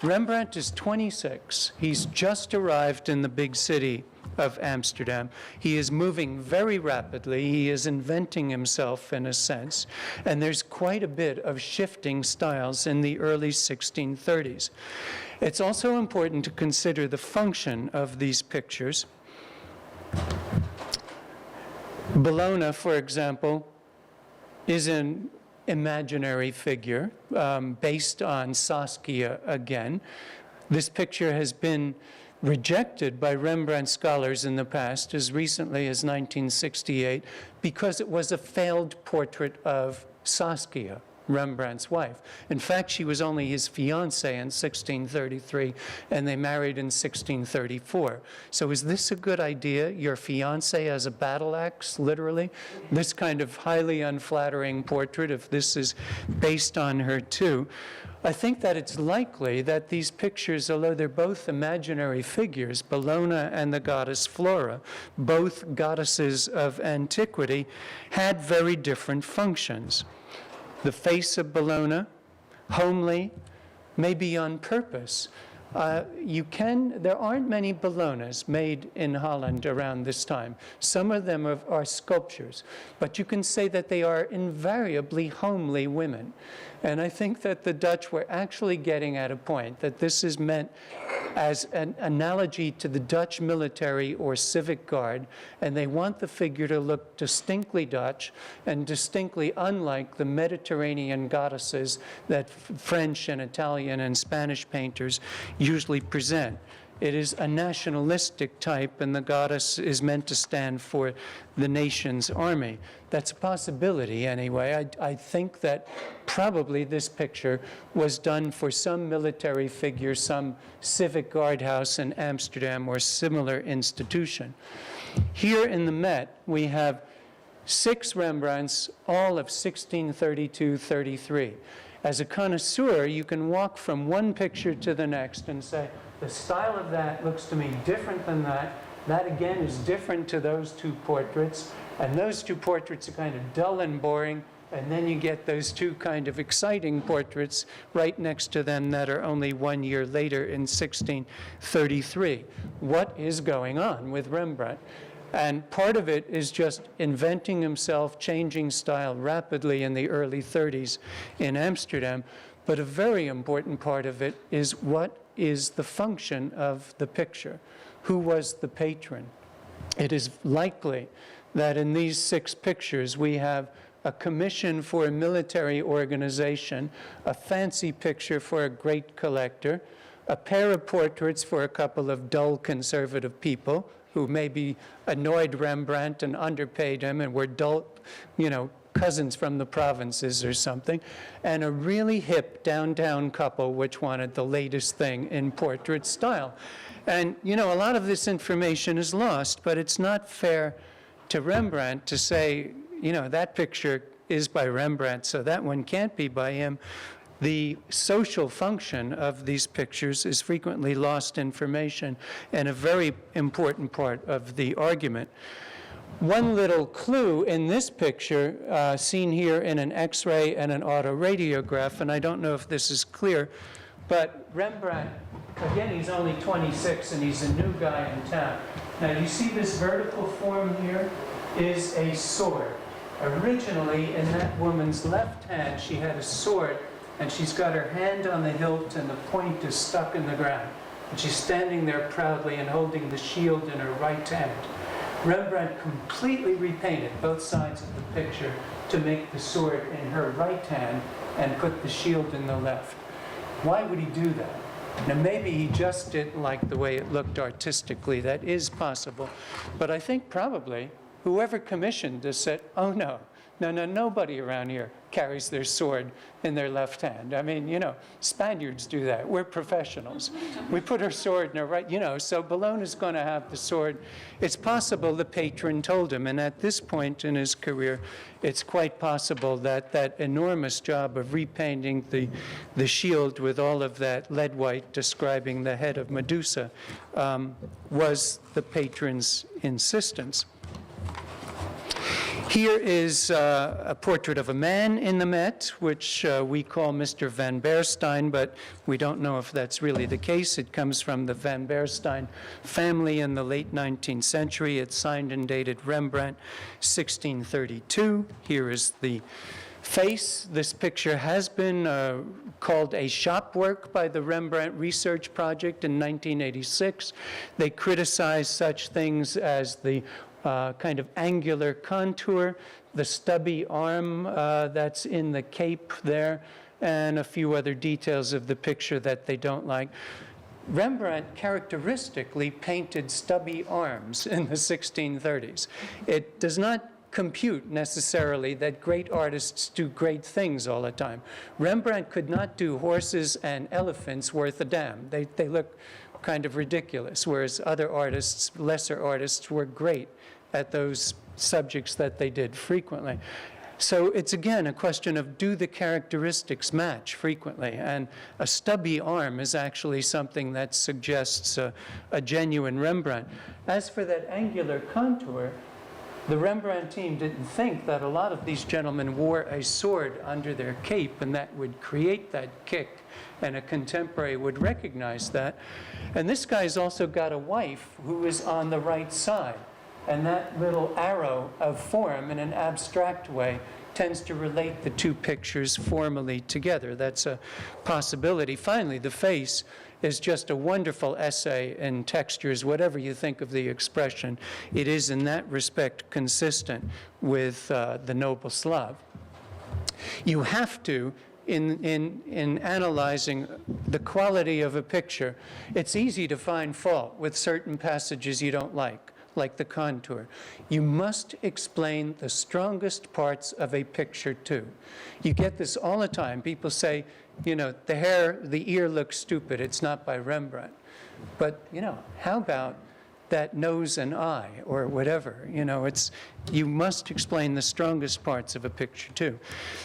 Rembrandt is 26. He's just arrived in the big city of Amsterdam. He is moving very rapidly. He is inventing himself in a sense. And there's quite a bit of shifting styles in the early 1630s. It's also important to consider the function of these pictures. Bellona, for example, is an imaginary figure based on Saskia again. This picture has been rejected by Rembrandt scholars in the past, as recently as 1968, because it was a failed portrait of Saskia, Rembrandt's wife. In fact, she was only his fiancée in 1633, and they married in 1634. So is this a good idea, your fiancée as a battle axe, literally? This kind of highly unflattering portrait, if this is based on her too. I think that it's likely that these pictures, although they're both imaginary figures, Bellona and the goddess Flora, both goddesses of antiquity, had very different functions. The face of Bellona, homely, maybe on purpose. There aren't many Bellonas made in Holland around this time. Some of them are sculptures, but you can say that they are invariably homely women. And I think that the Dutch were actually getting at a point that this is meant as an analogy to the Dutch military or civic guard, and they want the figure to look distinctly Dutch and distinctly unlike the Mediterranean goddesses that French and Italian and Spanish painters usually present. It is a nationalistic type, and the goddess is meant to stand for the nation's army. That's a possibility anyway. I think that probably this picture was done for some military figure, some civic guardhouse in Amsterdam or similar institution. Here in the Met, we have 6 Rembrandts, all of 1632-33. As a connoisseur, you can walk from one picture to the next and say, the style of that looks to me different than that. That, again, is different to those 2 portraits. And those 2 portraits are kind of dull and boring. And then you get those 2 kind of exciting portraits right next to them that are only 1 year later in 1633. What is going on with Rembrandt? And part of it is just inventing himself, changing style rapidly in the early 30s in Amsterdam. But a very important part of it is what is the function of the picture. Who was the patron? It is likely that in these 6 pictures we have a commission for a military organization, a fancy picture for a great collector, a pair of portraits for a couple of dull conservative people, who maybe annoyed Rembrandt and underpaid him and were dull, cousins from the provinces or something, and a really hip downtown couple which wanted the latest thing in portrait style. And, a lot of this information is lost, but it's not fair to Rembrandt to say, that picture is by Rembrandt, so that one can't be by him. The social function of these pictures is frequently lost information and a very important part of the argument. One little clue in this picture, seen here in an X-ray and an autoradiograph, and I don't know if this is clear, but Rembrandt, again, he's only 26 and he's a new guy in town. Now you see this vertical form here is a sword. Originally, in that woman's left hand, she had a sword, and she's got her hand on the hilt and the point is stuck in the ground. And she's standing there proudly and holding the shield in her right hand. Rembrandt completely repainted both sides of the picture to make the sword in her right hand and put the shield in the left. Why would he do that? Now, maybe he just didn't like the way it looked artistically. That is possible. But I think probably whoever commissioned this said, oh, no, nobody around here carries their sword in their left hand. I mean, Spaniards do that. We're professionals. We put our sword in our right, so Bologna's going to have the sword. It's possible the patron told him, and at this point in his career, it's quite possible that that enormous job of repainting the shield with all of that lead white describing the head of Medusa was the patron's insistence. Here is a portrait of a man in the Met, which we call Mr. Van Berstein, but we don't know if that's really the case. It comes from the Van Berstein family in the late 19th century. It's signed and dated Rembrandt, 1632. Here is the face. This picture has been called a shop work by the Rembrandt Research Project in 1986. They criticized such things as the kind of angular contour, the stubby arm that's in the cape there, and a few other details of the picture that they don't like. Rembrandt characteristically painted stubby arms in the 1630s. It does not compute necessarily that great artists do great things all the time. Rembrandt could not do horses and elephants worth a damn. They look kind of ridiculous, whereas other artists, lesser artists, were great at those subjects that they did frequently. So it's again a question of, do the characteristics match frequently? And a stubby arm is actually something that suggests a genuine Rembrandt. As for that angular contour, the Rembrandt team didn't think that a lot of these gentlemen wore a sword under their cape and that would create that kick, and a contemporary would recognize that. And this guy's also got a wife who is on the right side. And that little arrow of form in an abstract way tends to relate the two pictures formally together. That's a possibility. Finally, the face is just a wonderful essay in textures, whatever you think of the expression. It is in that respect consistent with the noble Slav. You have to, in analyzing the quality of a picture, it's easy to find fault with certain passages you don't like the contour. You must explain the strongest parts of a picture too. You get this all the time. People say, the hair, the ear looks stupid. It's not by Rembrandt. But, how about that nose and eye or whatever? You must explain the strongest parts of a picture too.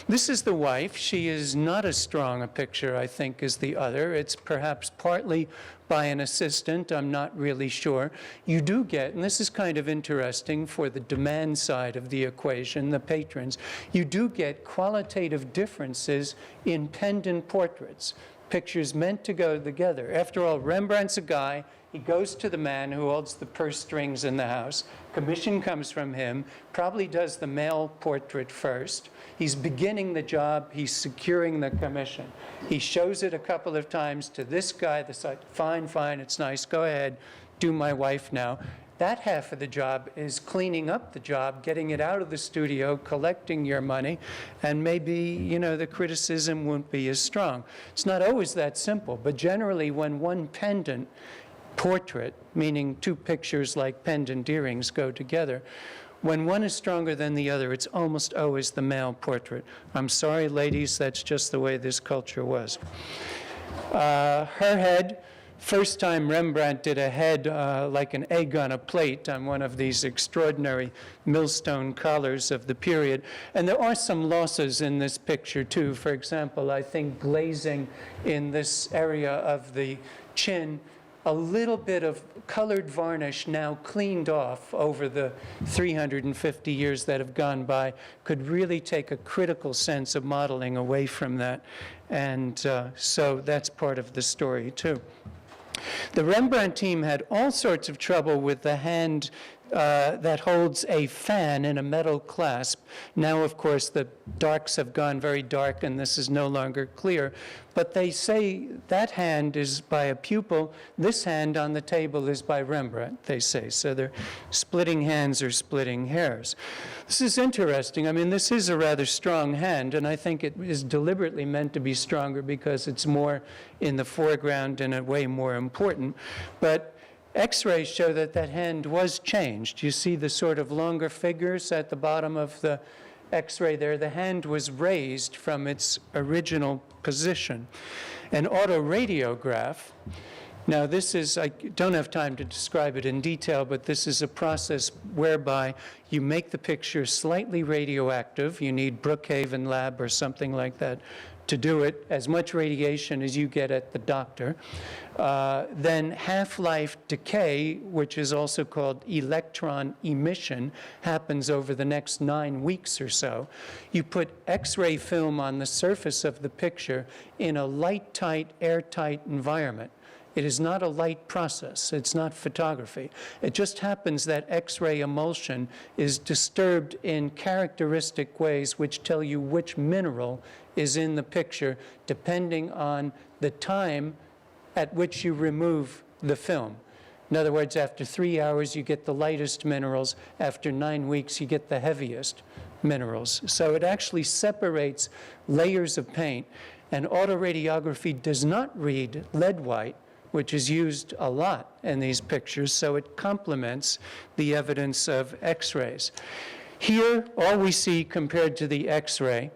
This is the wife. She is not as strong a picture, I think, as the other. It's perhaps partly by an assistant. I'm not really sure. You do get, and this is kind of interesting for the demand side of the equation, the patrons, you do get qualitative differences in pendant portraits. Pictures meant to go together. After all, Rembrandt's a guy. He goes to the man who holds the purse strings in the house. Commission comes from him, probably does the male portrait first. He's beginning the job. He's securing the commission. He shows it a couple of times to this guy. The side, fine, it's nice. Go ahead, do my wife now. That half of the job is cleaning up the job, getting it out of the studio, collecting your money, and maybe, the criticism won't be as strong. It's not always that simple, but generally when one pendant portrait, meaning two pictures like pendant earrings go together. When one is stronger than the other, it's almost always the male portrait. I'm sorry, ladies, that's just the way this culture was. Her head, first time Rembrandt did a head like an egg on a plate on one of these extraordinary millstone collars of the period. And there are some losses in this picture, too. For example, I think glazing in this area of the chin, a little bit of colored varnish now cleaned off over the 350 years that have gone by could really take a critical sense of modeling away from that. And so that's part of the story, too. The Rembrandt team had all sorts of trouble with the hand that holds a fan in a metal clasp. Now, of course, the darks have gone very dark and this is no longer clear. But they say that hand is by a pupil. This hand on the table is by Rembrandt, they say. So they're splitting hands or splitting hairs. This is interesting. I mean, this is a rather strong hand, and I think it is deliberately meant to be stronger because it's more in the foreground and a way more important. But X-rays show that that hand was changed. You see the sort of longer figures at the bottom of the X-ray there. The hand was raised from its original position. An autoradiograph, now this is, I don't have time to describe it in detail, but this is a process whereby you make the picture slightly radioactive. You need Brookhaven lab or something like that to do it, as much radiation as you get at the doctor. Then half-life decay, which is also called electron emission, happens over the next 9 weeks or so. You put X-ray film on the surface of the picture in a light-tight, airtight environment. It is not a light process. It's not photography. It just happens that X-ray emulsion is disturbed in characteristic ways which tell you which mineral is in the picture depending on the time at which you remove the film. In other words, after 3 hours, you get the lightest minerals. After 9 weeks, you get the heaviest minerals. So it actually separates layers of paint. And autoradiography does not read lead white, which is used a lot in these pictures, so it complements the evidence of X-rays. Here, all we see compared to the X-ray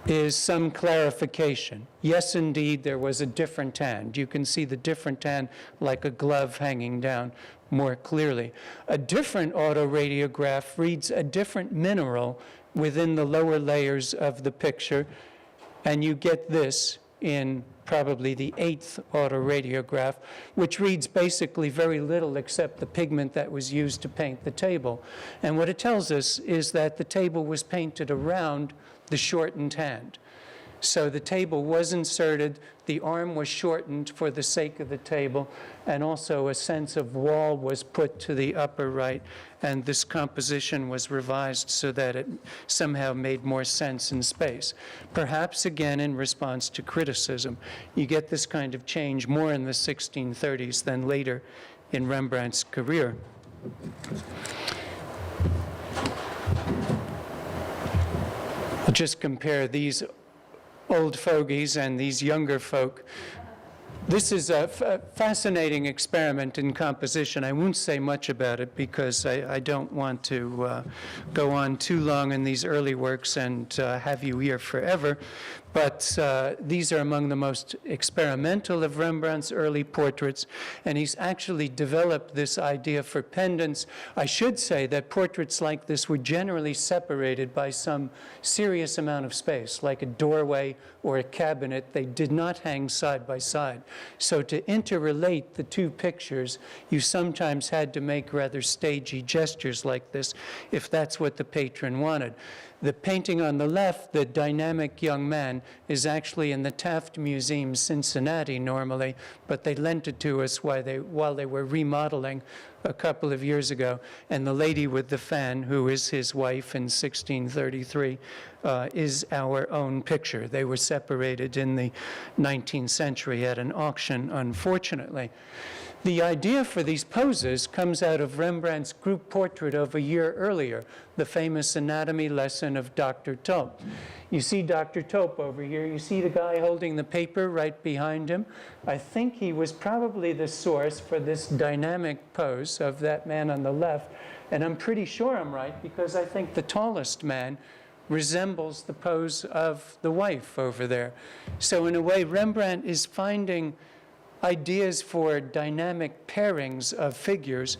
is some clarification. Yes, indeed, there was a different hand. You can see the different hand like a glove hanging down more clearly. A different autoradiograph reads a different mineral within the lower layers of the picture, and you get this in probably the 8th autoradiograph, which reads basically very little except the pigment that was used to paint the table. And what it tells us is that the table was painted around the shortened hand. So the table was inserted, the arm was shortened for the sake of the table, and also a sense of wall was put to the upper right, and this composition was revised so that it somehow made more sense in space. Perhaps, again, in response to criticism. You get this kind of change more in the 1630s than later in Rembrandt's career. I'll just compare these old fogies and these younger folk. This is a fascinating experiment in composition. I won't say much about it because I don't want to go on too long in these early works and have you here forever. But these are among the most experimental of Rembrandt's early portraits, and he's actually developed this idea for pendants. I should say that portraits like this were generally separated by some serious amount of space, like a doorway or a cabinet. They did not hang side by side. So to interrelate the two pictures, you sometimes had to make rather stagey gestures like this, if that's what the patron wanted. The painting on the left, the dynamic young man, is actually in the Taft Museum, Cincinnati, normally, but they lent it to us while they were remodeling a couple of years ago. And the lady with the fan, who is his wife in 1633, is our own picture. They were separated in the 19th century at an auction, unfortunately. The idea for these poses comes out of Rembrandt's group portrait of a year earlier, the famous anatomy lesson of Dr. Taupe. You see Dr. Taupe over here. You see the guy holding the paper right behind him. I think he was probably the source for this dynamic pose of that man on the left. And I'm pretty sure I'm right, because I think the tallest man resembles the pose of the wife over there. So in a way, Rembrandt is finding ideas for dynamic pairings of figures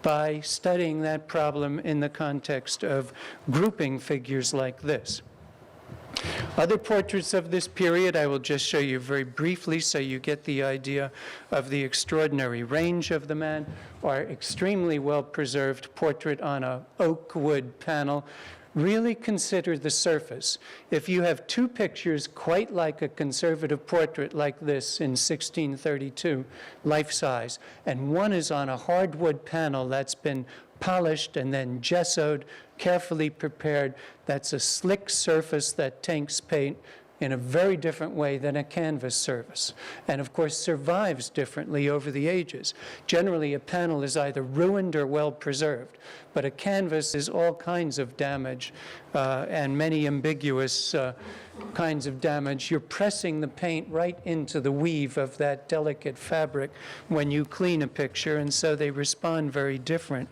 by studying that problem in the context of grouping figures like this. Other portraits of this period I will just show you very briefly so you get the idea of the extraordinary range of the man. Our extremely well-preserved portrait on an oak wood panel. Really consider the surface. If you have two pictures quite like a conservative portrait like this in 1632, life-size, and one is on a hardwood panel that's been polished and then gessoed, carefully prepared, that's a slick surface that takes paint in a very different way than a canvas surface, and of course survives differently over the ages. Generally, a panel is either ruined or well preserved, but a canvas is all kinds of damage and many ambiguous kinds of damage. You're pressing the paint right into the weave of that delicate fabric when you clean a picture, and so they respond very different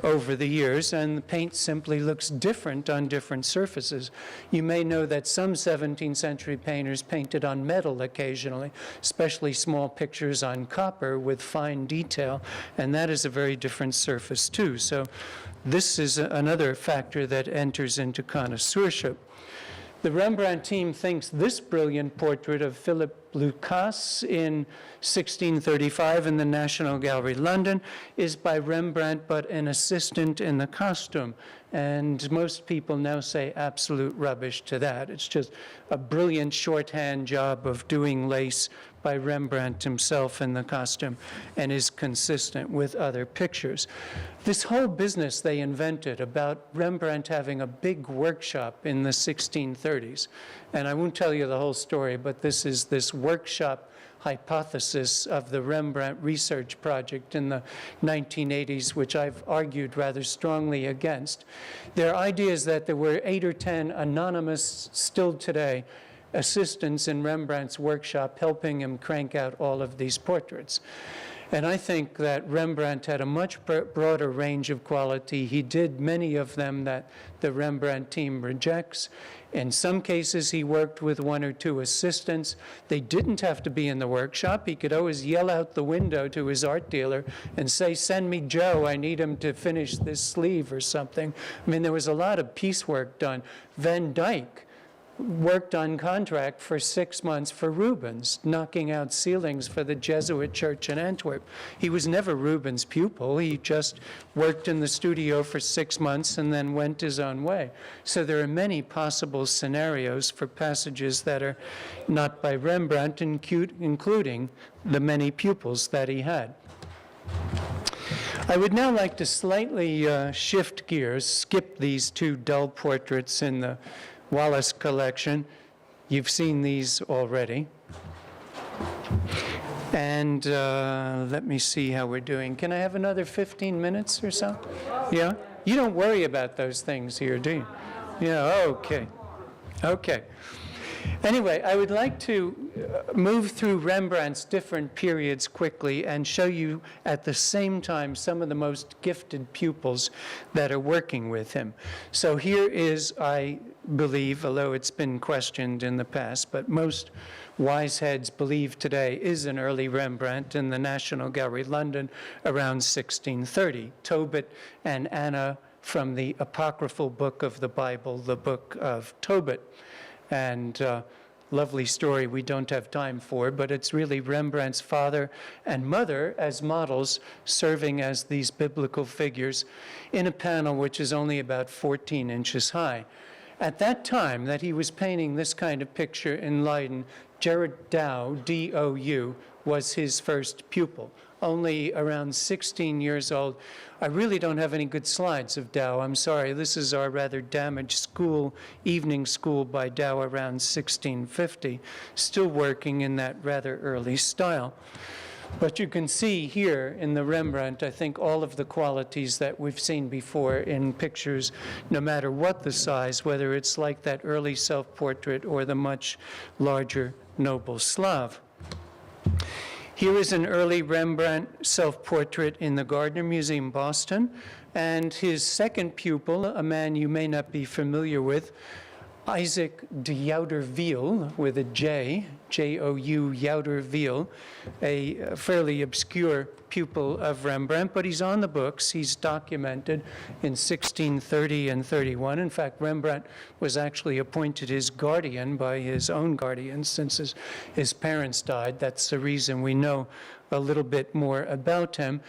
over the years, and the paint simply looks different on different surfaces. You may know that some 17th century painters painted on metal occasionally, especially small pictures on copper with fine detail, and that is a very different surface too. So this is another factor that enters into connoisseurship. The Rembrandt team thinks this brilliant portrait of Philip Lucas in 1635 in the National Gallery, London, is by Rembrandt, but an assistant in the costume. And most people now say absolute rubbish to that. It's just a brilliant shorthand job of doing lace by Rembrandt himself in the costume and is consistent with other pictures. This whole business they invented about Rembrandt having a big workshop in the 1630s, and I won't tell you the whole story, but this is this workshop hypothesis of the Rembrandt research project in the 1980s, which I've argued rather strongly against. Their idea is that there were 8 or 10 anonymous, still today, assistants in Rembrandt's workshop helping him crank out all of these portraits. And I think that Rembrandt had a much broader range of quality. He did many of them that the Rembrandt team rejects. In some cases, he worked with 1 or 2 assistants. They didn't have to be in the workshop. He could always yell out the window to his art dealer and say, "Send me Joe, I need him to finish this sleeve," or something. I mean, there was a lot of piecework done. Van Dyck worked on contract for 6 months for Rubens, knocking out ceilings for the Jesuit church in Antwerp. He was never Rubens' pupil. He just worked in the studio for 6 months and then went his own way. So there are many possible scenarios for passages that are not by Rembrandt, including the many pupils that he had. I would now like to slightly shift gears, skip these 2 dull portraits in the Wallace collection. You've seen these already. And let me see how we're doing. Can I have another 15 minutes or so? Yeah? You don't worry about those things here, do you? Yeah, okay. Okay. Anyway, I would like to move through Rembrandt's different periods quickly and show you at the same time some of the most gifted pupils that are working with him. So here is, I believe, although it's been questioned in the past, but most wise heads believe today is an early Rembrandt in the National Gallery, London, around 1630. Tobit and Anna from the apocryphal book of the Bible, the Book of Tobit. And lovely story we don't have time for, but it's really Rembrandt's father and mother as models serving as these biblical figures in a panel which is only about 14 inches high. At that time that he was painting this kind of picture in Leiden, Gerard Dow, D-O-U, was his first pupil. Only around 16 years old. I really don't have any good slides of Dao. I'm sorry. This is our rather damaged school, evening school by Dao around 1650, still working in that rather early style. But you can see here in the Rembrandt, I think, all of the qualities that we've seen before in pictures, no matter what the size, whether it's like that early self-portrait or the much larger noble Slav. Here is an early Rembrandt self-portrait in the Gardner Museum, Boston, and his second pupil, a man you may not be familiar with, Isaac de Jouterwiel, with a J, J-O-U, Jouterwiel, a fairly obscure pupil of Rembrandt, but he's on the books. He's documented in 1630 and 31. In fact, Rembrandt was actually appointed his guardian by his own guardian since his parents died. That's the reason we know a little bit more about him.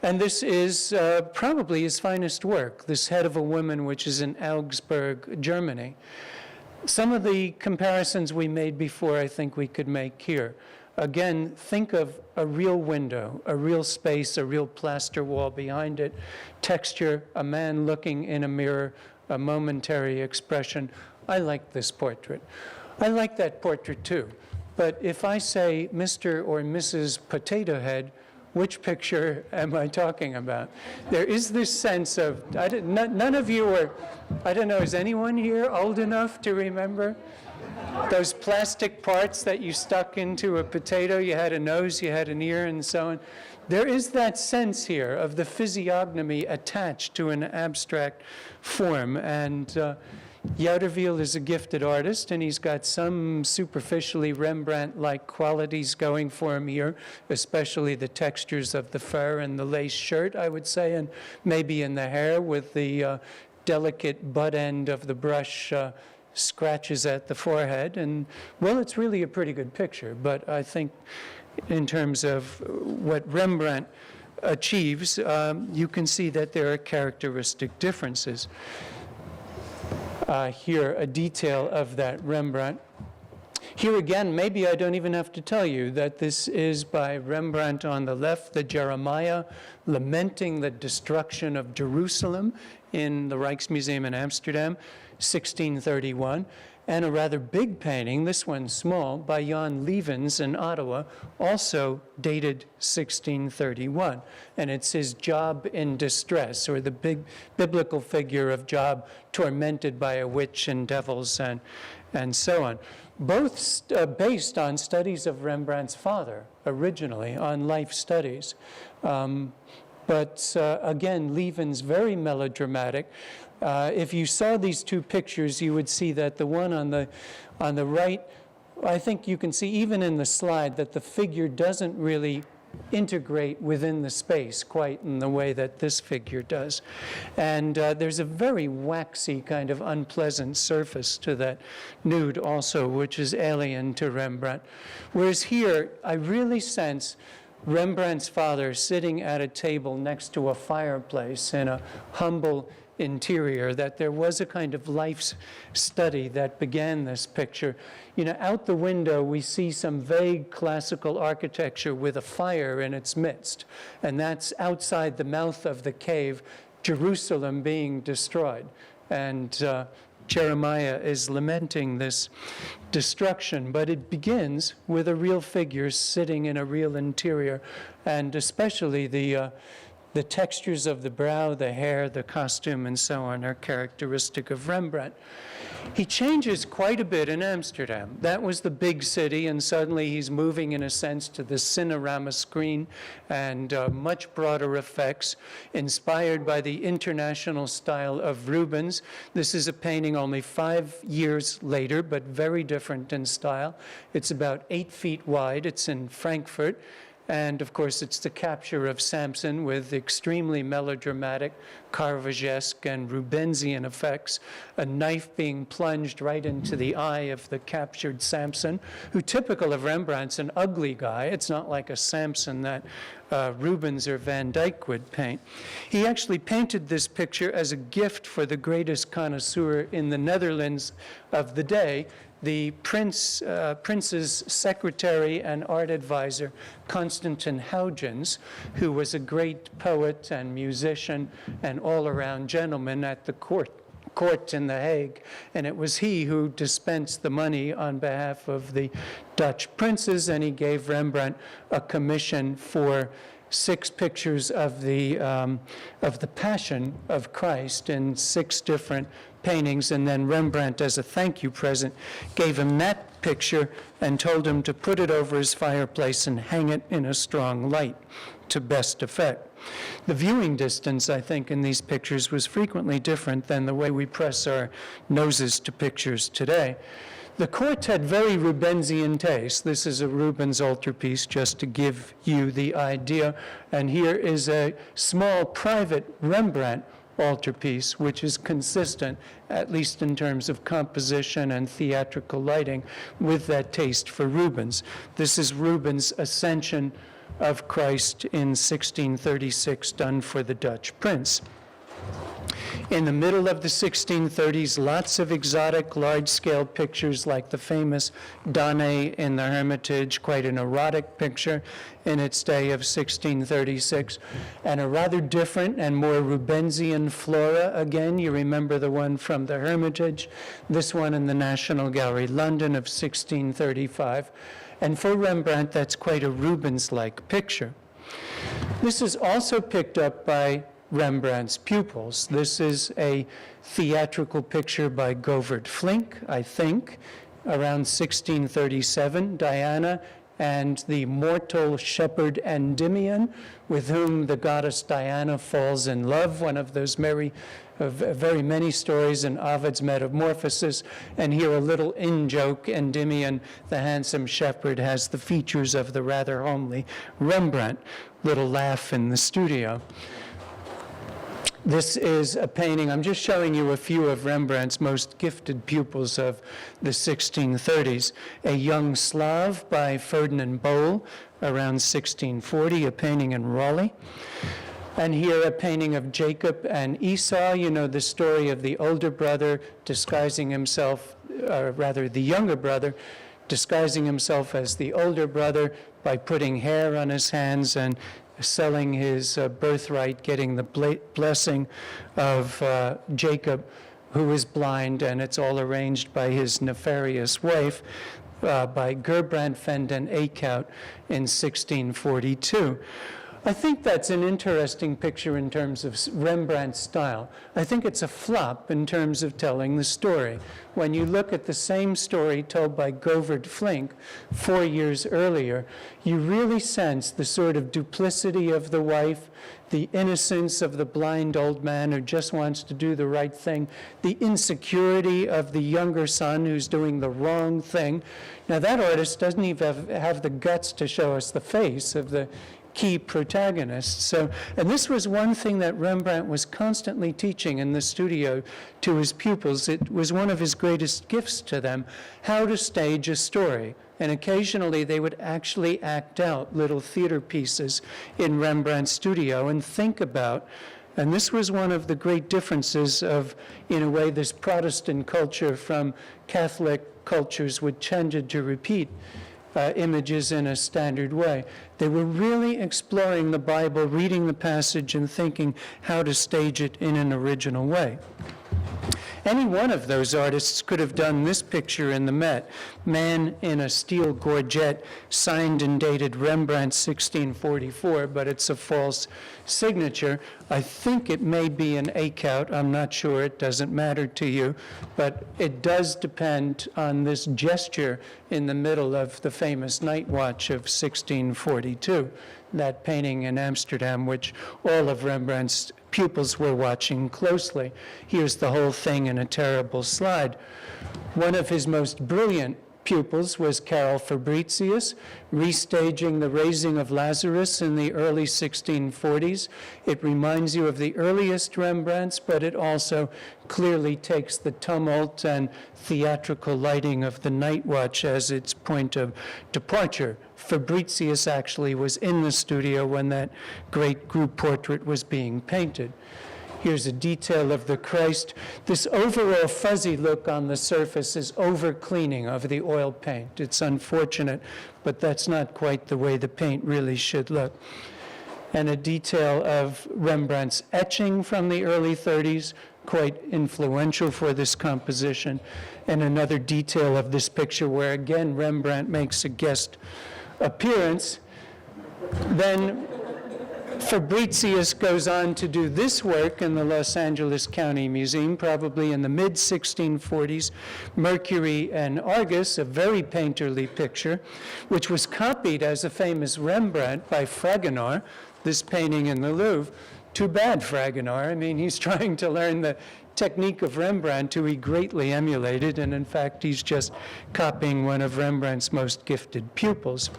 And this is probably his finest work, this Head of a Woman, which is in Augsburg, Germany. Some of the comparisons we made before, I think we could make here. Again, think of a real window, a real space, a real plaster wall behind it, texture, a man looking in a mirror, a momentary expression. I like this portrait. I like that portrait too. But if I say Mr. or Mrs. Potato Head, which picture am I talking about? There is this sense of, none of you are, I don't know, is anyone here old enough to remember those plastic parts that you stuck into a potato? You had a nose, you had an ear, and so on. There is that sense here of the physiognomy attached to an abstract form. And Jouterwiel is a gifted artist, and he's got some superficially Rembrandt-like qualities going for him here, especially the textures of the fur and the lace shirt, I would say, and maybe in the hair with the delicate butt end of the brush scratches at the forehead. And, well, it's really a pretty good picture, but I think in terms of what Rembrandt achieves, you can see that there are characteristic differences. Here, a detail of that Rembrandt. Here again, maybe I don't even have to tell you that this is by Rembrandt on the left, the Jeremiah lamenting the destruction of Jerusalem in the Rijksmuseum in Amsterdam, 1631, and a rather big painting, this one small, by Jan Levens in Ottawa, also dated 1631. And it's his Job in distress, or the big biblical figure of Job tormented by a witch and devils and so on. Both based on studies of Rembrandt's father, originally, on life studies. But again, Levens very melodramatic. If you saw these two pictures, you would see that the one on the right, I think you can see even in the slide that the figure doesn't really integrate within the space quite in the way that this figure does. And there's a very waxy kind of unpleasant surface to that nude also, which is alien to Rembrandt. Whereas here, I really sense Rembrandt's father sitting at a table next to a fireplace in a humble interior, that there was a kind of life study that began this picture. You know, out the window, we see some vague classical architecture with a fire in its midst, and that's outside the mouth of the cave, Jerusalem being destroyed. And Jeremiah is lamenting this destruction, but it begins with a real figure sitting in a real interior, and especially the textures of the brow, the hair, the costume, and so on are characteristic of Rembrandt. He changes quite a bit in Amsterdam. That was the big city, and suddenly he's moving, in a sense, to the cinerama screen and much broader effects, inspired by the international style of Rubens. This is a painting only 5 years later, but very different in style. It's about 8 feet wide. It's in Frankfurt. And, of course, it's the capture of Samson with extremely melodramatic, Caravaggesque and Rubensian effects, a knife being plunged right into the eye of the captured Samson, who, typical of Rembrandt's, an ugly guy. It's not like a Samson that Rubens or Van Dyck would paint. He actually painted this picture as a gift for the greatest connoisseur in the Netherlands of the day, the prince's secretary and art advisor, Constantine Huygens, who was a great poet and musician and all-around gentleman at the court in The Hague, and it was he who dispensed the money on behalf of the Dutch princes, and he gave Rembrandt a commission for 6 pictures of the Passion of Christ in 6 different paintings, and then Rembrandt, as a thank you present, gave him that picture and told him to put it over his fireplace and hang it in a strong light to best effect. The viewing distance, I think, in these pictures was frequently different than the way we press our noses to pictures today. The court had very Rubensian taste. This is a Rubens altarpiece, just to give you the idea. And here is a small private Rembrandt altarpiece, which is consistent, at least in terms of composition and theatrical lighting, with that taste for Rubens. This is Rubens' Ascension of Christ in 1636, done for the Dutch prince. In the middle of the 1630s, lots of exotic, large-scale pictures like the famous Danae in the Hermitage, quite an erotic picture in its day of 1636, and a rather different and more Rubensian flora. Again, you remember the one from the Hermitage, this one in the National Gallery, London, of 1635. And for Rembrandt, that's quite a Rubens-like picture. This is also picked up by Rembrandt's pupils. This is a theatrical picture by Govert Flinck, I think, around 1637, Diana and the mortal shepherd Endymion, with whom the goddess Diana falls in love, one of those very many stories in Ovid's Metamorphoses. And here a little in-joke, Endymion, the handsome shepherd, has the features of the rather homely Rembrandt. Little laugh in the studio. This is a painting. I'm just showing you a few of Rembrandt's most gifted pupils of the 1630s. A Young Slav by Ferdinand Bohl, around 1640, a painting in Raleigh. And here a painting of Jacob and Esau. You know the story of the older brother disguising himself, or rather the younger brother, disguising himself as the older brother by putting hair on his hands and selling his birthright, getting the blessing of Jacob, who is blind, and it's all arranged by his nefarious wife, by Gerbrand Pendant Eekhout in 1642. I think that's an interesting picture in terms of Rembrandt's style. I think it's a flop in terms of telling the story. When you look at the same story told by Govert Flinck 4 years earlier, you really sense the sort of duplicity of the wife, the innocence of the blind old man who just wants to do the right thing, the insecurity of the younger son who's doing the wrong thing. Now, that artist doesn't even have the guts to show us the face of the key protagonists. So, and this was one thing that Rembrandt was constantly teaching in the studio to his pupils. It was one of his greatest gifts to them, how to stage a story. And occasionally they would actually act out little theater pieces in Rembrandt's studio and think about, and this was one of the great differences of, in a way, this Protestant culture from Catholic cultures, which tended to repeat images in a standard way. They were really exploring the Bible, reading the passage, and thinking how to stage it in an original way. Any one of those artists could have done this picture in the Met, man in a steel gorget, signed and dated Rembrandt 1644, but it's a false signature. I think it may be an Eekhout. I'm not sure. It doesn't matter to you. But it does depend on this gesture in the middle of the famous Night Watch of 1642, that painting in Amsterdam, which all of Rembrandt's pupils were watching closely. Here's the whole thing in a terrible slide. One of his most brilliant pupils was Karel Fabricius, restaging the raising of Lazarus in the early 1640s. It reminds you of the earliest Rembrandts, but it also clearly takes the tumult and theatrical lighting of the Night Watch as its point of departure. Fabricius actually was in the studio when that great group portrait was being painted. Here's a detail of the Christ. This overall fuzzy look on the surface is over-cleaning of the oil paint. It's unfortunate, but that's not quite the way the paint really should look. And a detail of Rembrandt's etching from the early 30s, quite influential for this composition. And another detail of this picture where, again, Rembrandt makes a guest appearance. Then Fabricius goes on to do this work in the Los Angeles County Museum, probably in the mid-1640s, Mercury and Argus, a very painterly picture, which was copied as a famous Rembrandt by Fragonard, this painting in the Louvre. Too bad, Fragonard. I mean, he's trying to learn the technique of Rembrandt, who he greatly emulated, and in fact, he's just copying one of Rembrandt's most gifted pupils.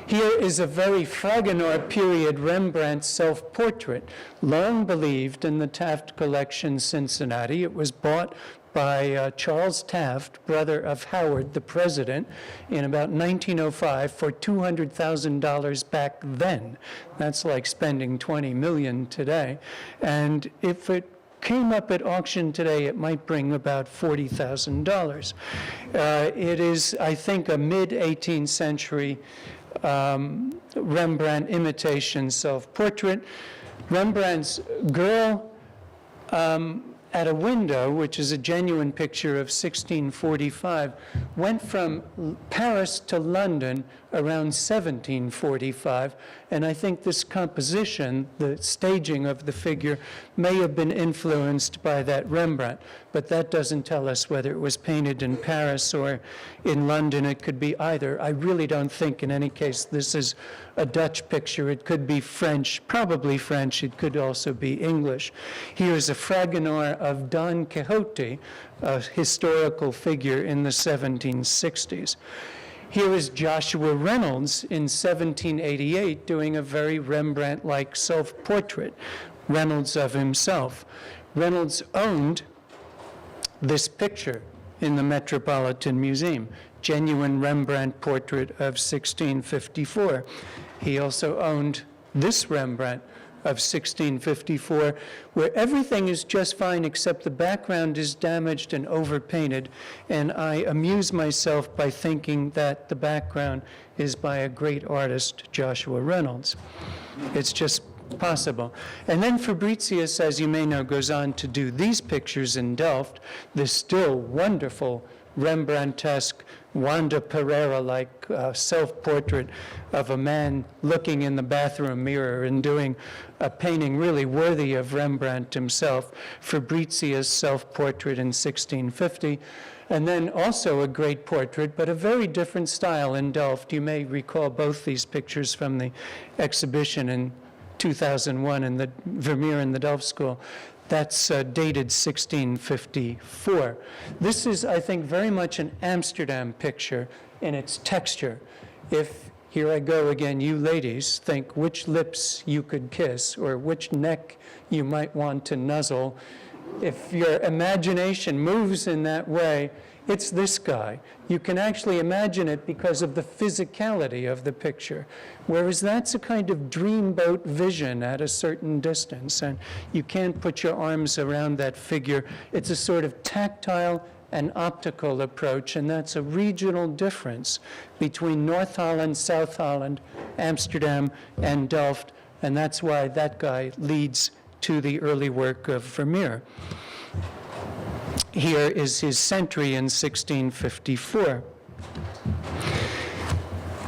Here is a very Fragonard period Rembrandt self-portrait, long believed in the Taft Collection, Cincinnati. It was bought by Charles Taft, brother of Howard, the president, in about 1905 for $200,000 back then. That's like spending $20 million today. And if it came up at auction today, it might bring about $40,000. It is, I think, a mid-18th century Rembrandt imitation self-portrait. Rembrandt's girl at a window, which is a genuine picture of 1645, went from Paris to London around 1745, and I think this composition, the staging of the figure, may have been influenced by that Rembrandt, but that doesn't tell us whether it was painted in Paris or in London. It could be either. I really don't think, in any case, this is a Dutch picture. It could be French, probably French. It could also be English. Here is a Fragonard of Don Quixote, a historical figure in the 1760s. Here is Joshua Reynolds in 1788 doing a very Rembrandt-like self-portrait, Reynolds of himself. Reynolds owned this picture in the Metropolitan Museum, genuine Rembrandt portrait of 1654. He also owned this Rembrandt of 1654, where everything is just fine except the background is damaged and overpainted, and I amuse myself by thinking that the background is by a great artist, Joshua Reynolds. It's just possible. And then Fabricius, as you may know, goes on to do these pictures in Delft, this still wonderful Rembrandtesque, Wanda Pereira-like self-portrait of a man looking in the bathroom mirror and doing a painting really worthy of Rembrandt himself, Fabricius' self-portrait in 1650, and then also a great portrait, but a very different style in Delft. You may recall both these pictures from the exhibition in 2001 in the Vermeer in the Delft School. That's dated 1654. This is, I think, very much an Amsterdam picture in its texture. If, here I go again, you ladies think which lips you could kiss or which neck you might want to nuzzle, if your imagination moves in that way, it's this guy. You can actually imagine it because of the physicality of the picture, whereas that's a kind of dreamboat vision at a certain distance, and you can't put your arms around that figure. It's a sort of tactile and optical approach, and that's a regional difference between North Holland, South Holland, Amsterdam, and Delft, and that's why that guy leads to the early work of Vermeer. Here is his Sentry in 1654.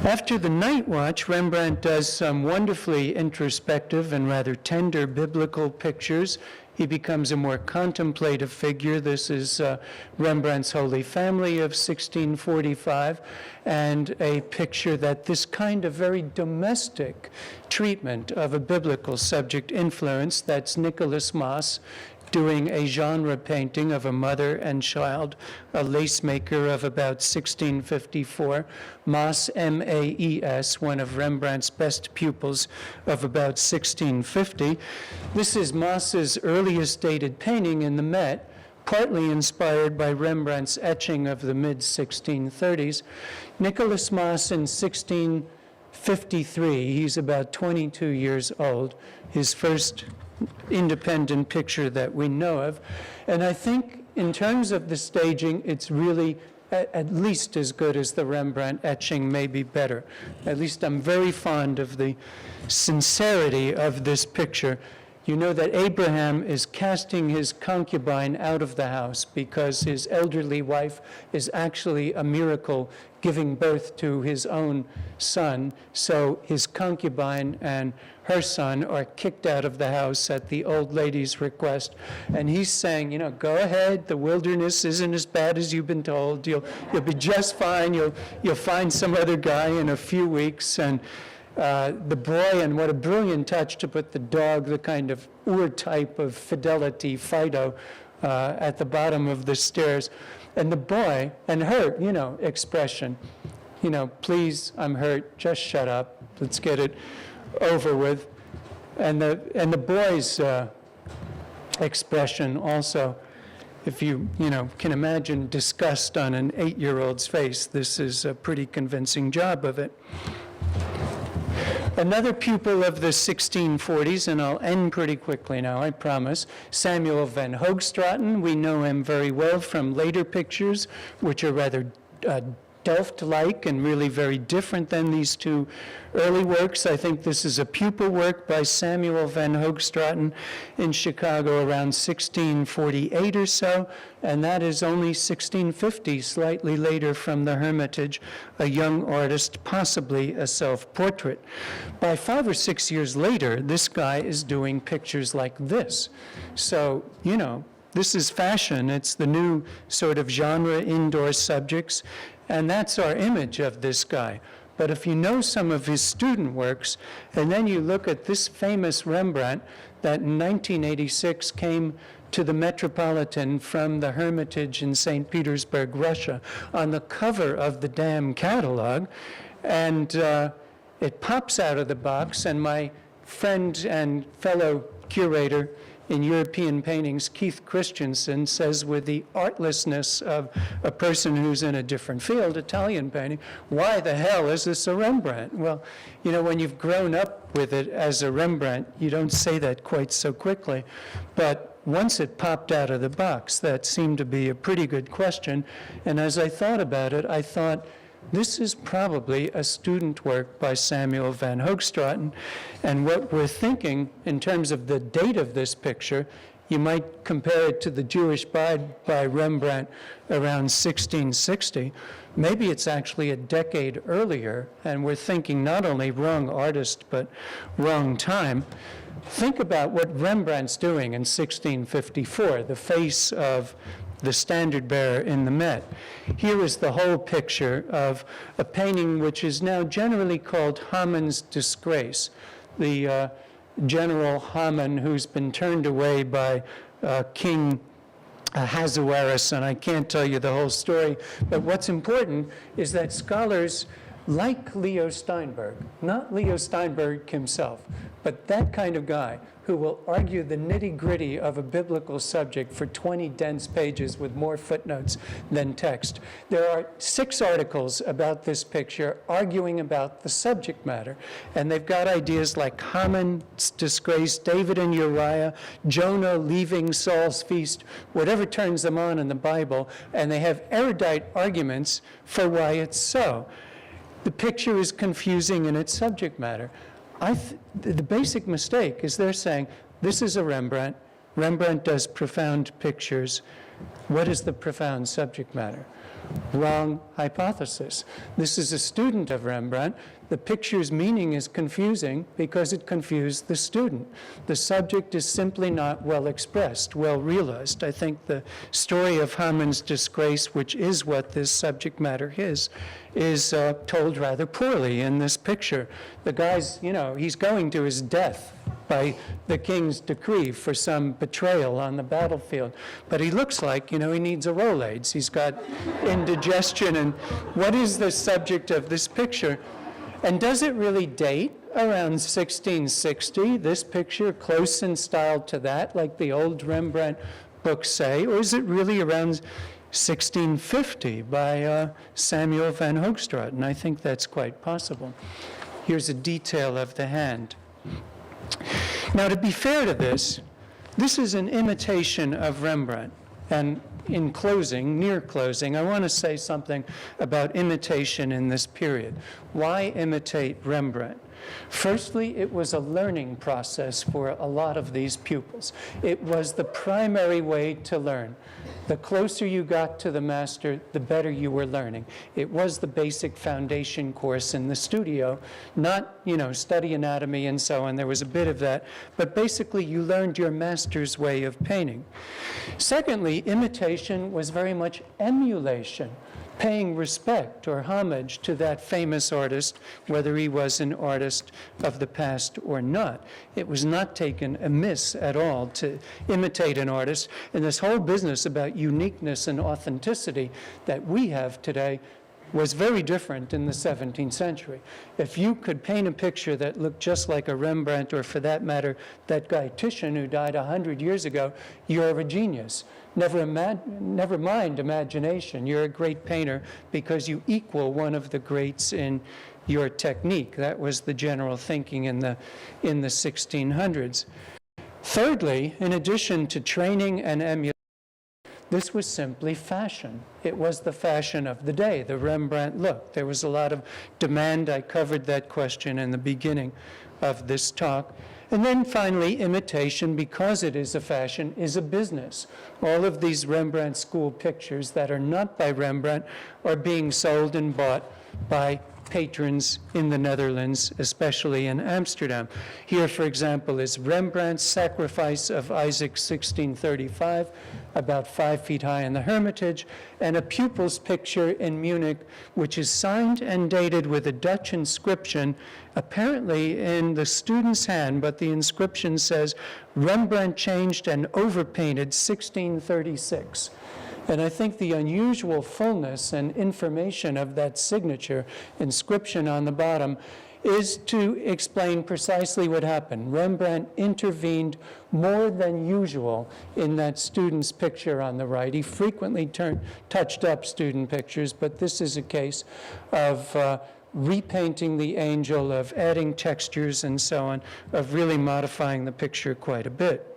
After the Night Watch, Rembrandt does some wonderfully introspective and rather tender biblical pictures. He becomes a more contemplative figure. This is Rembrandt's Holy Family of 1645, and a picture that this kind of very domestic treatment of a biblical subject influence. That's Nicholas Maes doing a genre painting of a mother and child, a lace maker of about 1654. Maes, M-A-E-S, one of Rembrandt's best pupils of about 1650. This is Maes's earliest dated painting in the Met, partly inspired by Rembrandt's etching of the mid-1630s. Nicholas Maes in 1653, he's about 22 years old. His first independent picture that we know of. And I think in terms of the staging, it's really at least as good as the Rembrandt etching, maybe better. At least I'm very fond of the sincerity of this picture. You know that Abraham is casting his concubine out of the house because his elderly wife is actually a miracle giving birth to his own son. So his concubine and her son are kicked out of the house at the old lady's request. And he's saying, you know, go ahead, the wilderness isn't as bad as you've been told. You'll be just fine. You'll find some other guy in a few weeks. And the boy, and what a brilliant touch to put the dog, the kind of Ur type of fidelity, Fido, at the bottom of the stairs. And the boy, and her, you know, expression, you know, please, I'm hurt, just shut up, let's get it over with. And the boy's expression also, if you know, can imagine disgust on an 8-year-old's face, this is a pretty convincing job of it. Another pupil of the 1640s, and I'll end pretty quickly now, I promise, Samuel van Hoogstraten. We know him very well from later pictures, which are rather Delft-like and really very different than these two early works. I think this is a pupil work by Samuel van Hoogstraten in Chicago around 1648 or so, and that is only 1650, slightly later from the Hermitage, a young artist, possibly a self-portrait. By 5 or 6 years later, this guy is doing pictures like this. So, you know, this is fashion. It's the new sort of genre, indoor subjects. And that's our image of this guy. But if you know some of his student works, and then you look at this famous Rembrandt that in 1986 came to the Metropolitan from the Hermitage in St. Petersburg, Russia, on the cover of the damn catalog, and it pops out of the box, and my friend and fellow curator in European paintings, Keith Christensen, says with the artlessness of a person who's in a different field, Italian painting, why the hell is this a Rembrandt? Well, you know, when you've grown up with it as a Rembrandt, you don't say that quite so quickly. But once it popped out of the box, that seemed to be a pretty good question. And as I thought about it, I thought, this is probably a student work by Samuel van Hoogstraten, and what we're thinking in terms of the date of this picture, you might compare it to the Jewish Bride by Rembrandt around 1660. Maybe it's actually a decade earlier, and we're thinking not only wrong artist, but wrong time. Think about what Rembrandt's doing in 1654, the face of the standard bearer in the Met. Here is the whole picture of a painting which is now generally called Haman's Disgrace. The General Haman, who's been turned away by King Ahasuerus, and I can't tell you the whole story, but what's important is that scholars like Leo Steinberg, not Leo Steinberg himself, but that kind of guy who will argue the nitty-gritty of a biblical subject for 20 dense pages with more footnotes than text. There are 6 articles about this picture arguing about the subject matter, and they've got ideas like Haman's Disgrace, David and Uriah, Jonah leaving Saul's feast, whatever turns them on in the Bible, and they have erudite arguments for why it's so. The picture is confusing in its subject matter. The basic mistake is they're saying, this is a Rembrandt. Rembrandt does profound pictures. What is the profound subject matter? Wrong hypothesis. This is a student of Rembrandt. The picture's meaning is confusing because it confused the student. The subject is simply not well expressed, well realized. I think the story of Haman's Disgrace, which is what this subject matter is told rather poorly in this picture. The guy's, you know, he's going to his death by the king's decree for some betrayal on the battlefield. But he looks like, you know, he needs a Rolaids. He's got indigestion. And what is the subject of this picture? And does it really date around 1660, this picture, close in style to that, like the old Rembrandt books say? Or is it really around 1650 by Samuel van Hoogstraten? I think that's quite possible. Here's a detail of the hand. Now, to be fair to this is an imitation of Rembrandt. And in closing, near closing, I want to say something about imitation in this period. Why imitate Rembrandt? Firstly, it was a learning process for a lot of these pupils. It was the primary way to learn. The closer you got to the master, the better you were learning. It was the basic foundation course in the studio, not, study anatomy and so on. There was a bit of that, but basically you learned your master's way of painting. Secondly, imitation was very much emulation, paying respect or homage to that famous artist, whether he was an artist of the past or not. It was not taken amiss at all to imitate an artist. And this whole business about uniqueness and authenticity that we have today was very different in the 17th century. If you could paint a picture that looked just like a Rembrandt, or for that matter, that guy Titian who died 100 years ago, you're a genius. Never mind imagination. You're a great painter because you equal one of the greats in your technique. That was the general thinking in the 1600s. Thirdly, in addition to training and emulation, this was simply fashion. It was the fashion of the day, the Rembrandt look. There was a lot of demand. I covered that question in the beginning of this talk. And then finally, imitation, because it is a fashion, is a business. All of these Rembrandt school pictures that are not by Rembrandt are being sold and bought by patrons in the Netherlands, especially in Amsterdam. Here, for example, is Rembrandt's Sacrifice of Isaac, 1635, about 5 feet high in the Hermitage, and a Pupils picture in Munich, which is signed and dated with a Dutch inscription, apparently in the student's hand, but the inscription says, Rembrandt changed and overpainted 1636. And I think the unusual fullness and information of that signature inscription on the bottom is to explain precisely what happened. Rembrandt intervened more than usual in that student's picture on the right. He frequently touched up student pictures, but this is a case of repainting the angel, of adding textures and so on, of really modifying the picture quite a bit.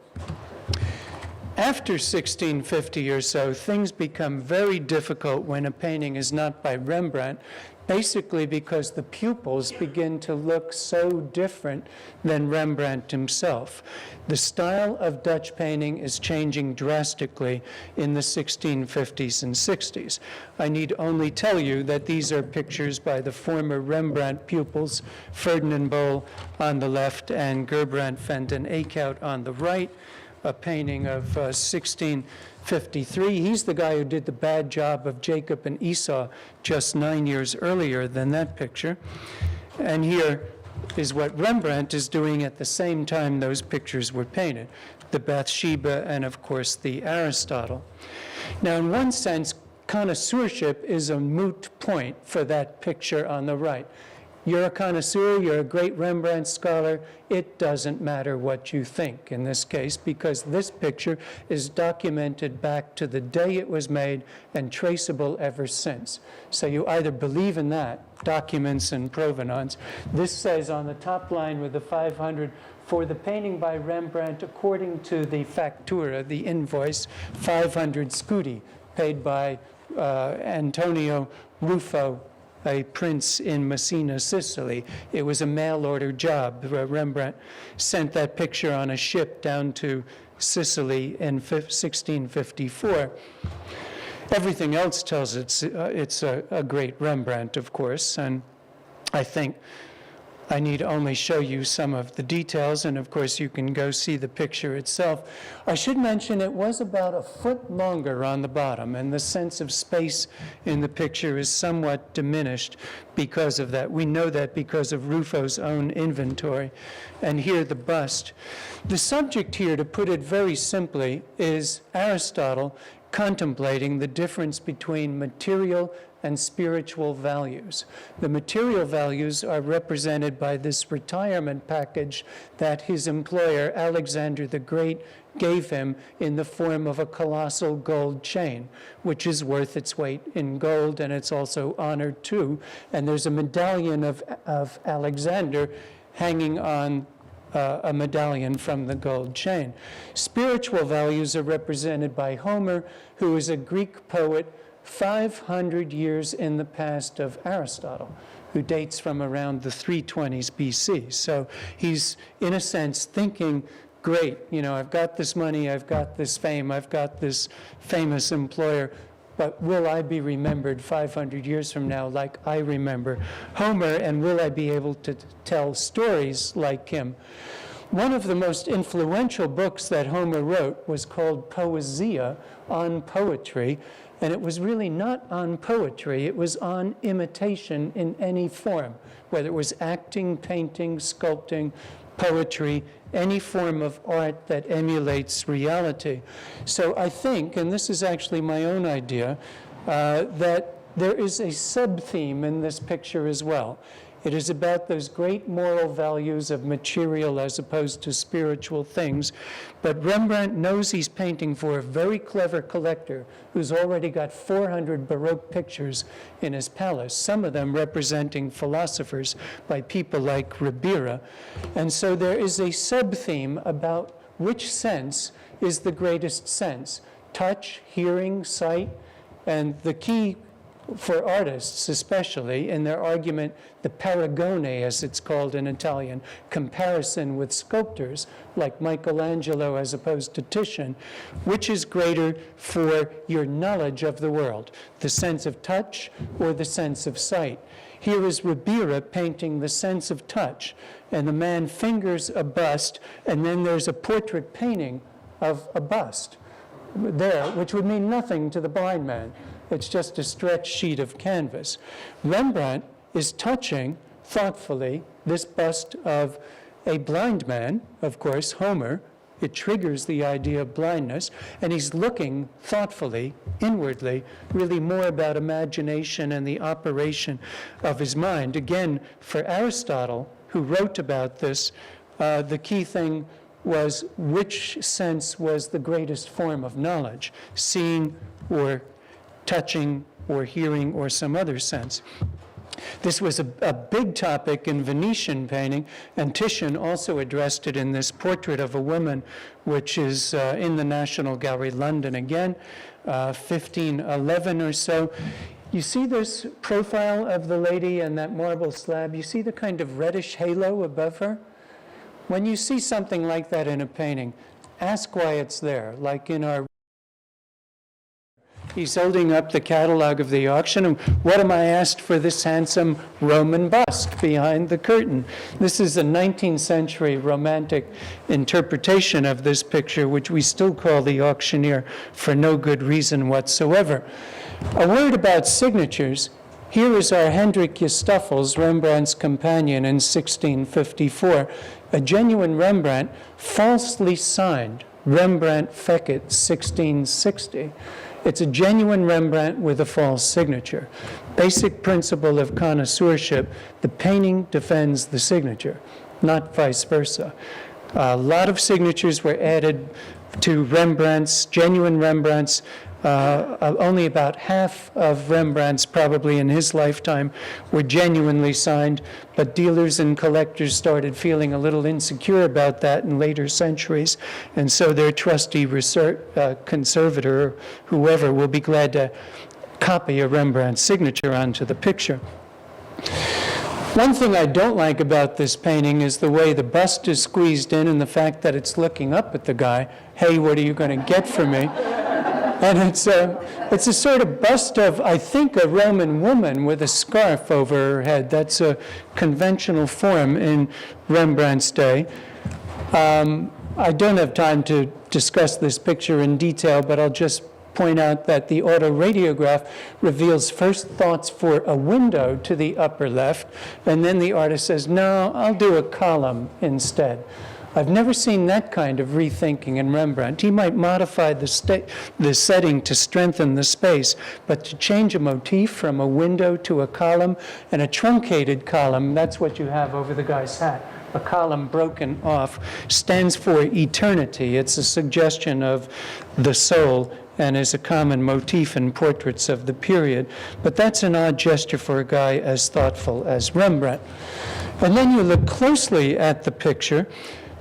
After 1650 or so, things become very difficult when a painting is not by Rembrandt, basically because the pupils begin to look so different than Rembrandt himself. The style of Dutch painting is changing drastically in the 1650s and 60s. I need only tell you that these are pictures by the former Rembrandt pupils, Ferdinand Bol on the left and Gerbrand van den Eekhout on the right, a painting of 1653. He's the guy who did the bad job of Jacob and Esau just 9 years earlier than that picture. And here is what Rembrandt is doing at the same time those pictures were painted, the Bathsheba and, of course, the Aristotle. Now, in one sense, connoisseurship is a moot point for that picture on the right. You're a connoisseur, you're a great Rembrandt scholar, it doesn't matter what you think in this case, because this picture is documented back to the day it was made and traceable ever since. So you either believe in that, documents and provenance. This says on the top line with the 500, for the painting by Rembrandt, according to the factura, the invoice, 500 scudi, paid by Antonio Ruffo, a prince in Messina, Sicily. It was a mail-order job. Rembrandt sent that picture on a ship down to Sicily in 1654. Everything else tells it's a great Rembrandt, of course, and I think I need only show you some of the details, and of course you can go see the picture itself. I should mention it was about a foot longer on the bottom, and the sense of space in the picture is somewhat diminished because of that. We know that because of Ruffo's own inventory. And here the bust. The subject here, to put it very simply, is Aristotle contemplating the difference between material and spiritual values. The material values are represented by this retirement package that his employer, Alexander the Great, gave him in the form of a colossal gold chain, which is worth its weight in gold, and it's also honored too. And there's a medallion of Alexander hanging on a medallion from the gold chain. Spiritual values are represented by Homer, who is a Greek poet 500 years in the past of Aristotle, who dates from around the 320s BC. So he's, in a sense, thinking, great, I've got this money, I've got this fame, I've got this famous employer, but will I be remembered 500 years from now like I remember Homer, and will I be able to tell stories like him? One of the most influential books that Homer wrote was called Poesia, on poetry, and it was really not on poetry, it was on imitation in any form, whether it was acting, painting, sculpting, poetry, any form of art that emulates reality. So I think, and this is actually my own idea, that there is a sub-theme in this picture as well. It is about those great moral values of material as opposed to spiritual things. But Rembrandt knows he's painting for a very clever collector who's already got 400 Baroque pictures in his palace, some of them representing philosophers by people like Ribera. And so there is a sub-theme about which sense is the greatest sense: touch, hearing, sight, and the key for artists especially, in their argument, the paragone, as it's called in Italian, comparison with sculptors like Michelangelo as opposed to Titian, which is greater for your knowledge of the world, the sense of touch or the sense of sight? Here is Ribera painting the sense of touch, and the man fingers a bust, and then there's a portrait painting of a bust there, which would mean nothing to the blind man. It's just a stretched sheet of canvas. Rembrandt is touching thoughtfully this bust of a blind man, of course, Homer. It triggers the idea of blindness, and he's looking thoughtfully, inwardly, really more about imagination and the operation of his mind. Again, for Aristotle, who wrote about this, the key thing was which sense was the greatest form of knowledge, seeing or touching or hearing or some other sense. This was a big topic in Venetian painting, and Titian also addressed it in this portrait of a woman, which is in the National Gallery, London again, 1511 or so. You see this profile of the lady and that marble slab? You see the kind of reddish halo above her? When you see something like that in a painting, ask why it's there, like in our he's holding up the catalog of the auction, and what am I asked for this handsome Roman bust behind the curtain? This is a 19th century romantic interpretation of this picture, which we still call the auctioneer for no good reason whatsoever. A word about signatures. Here is our Hendrik Jostoffels, Rembrandt's companion in 1654, a genuine Rembrandt, falsely signed, Rembrandt Fekete, 1660. It's a genuine Rembrandt with a false signature. Basic principle of connoisseurship: the painting defends the signature, not vice versa. A lot of signatures were added to Rembrandt's, genuine Rembrandt's. Only about half of Rembrandt's, probably in his lifetime, were genuinely signed, but dealers and collectors started feeling a little insecure about that in later centuries, and so their trusty conservator, whoever, will be glad to copy a Rembrandt signature onto the picture. One thing I don't like about this painting is the way the bust is squeezed in and the fact that it's looking up at the guy. Hey, what are you going to get for me? And it's a sort of bust of, I think, a Roman woman with a scarf over her head. That's a conventional form in Rembrandt's day. I don't have time to discuss this picture in detail, but I'll just point out that the autoradiograph reveals first thoughts for a window to the upper left, and then the artist says, no, I'll do a column instead. I've never seen that kind of rethinking in Rembrandt. He might modify the setting to strengthen the space, but to change a motif from a window to a column, and a truncated column, that's what you have over the guy's hat, a column broken off, stands for eternity. It's a suggestion of the soul and is a common motif in portraits of the period. But that's an odd gesture for a guy as thoughtful as Rembrandt. And then you look closely at the picture,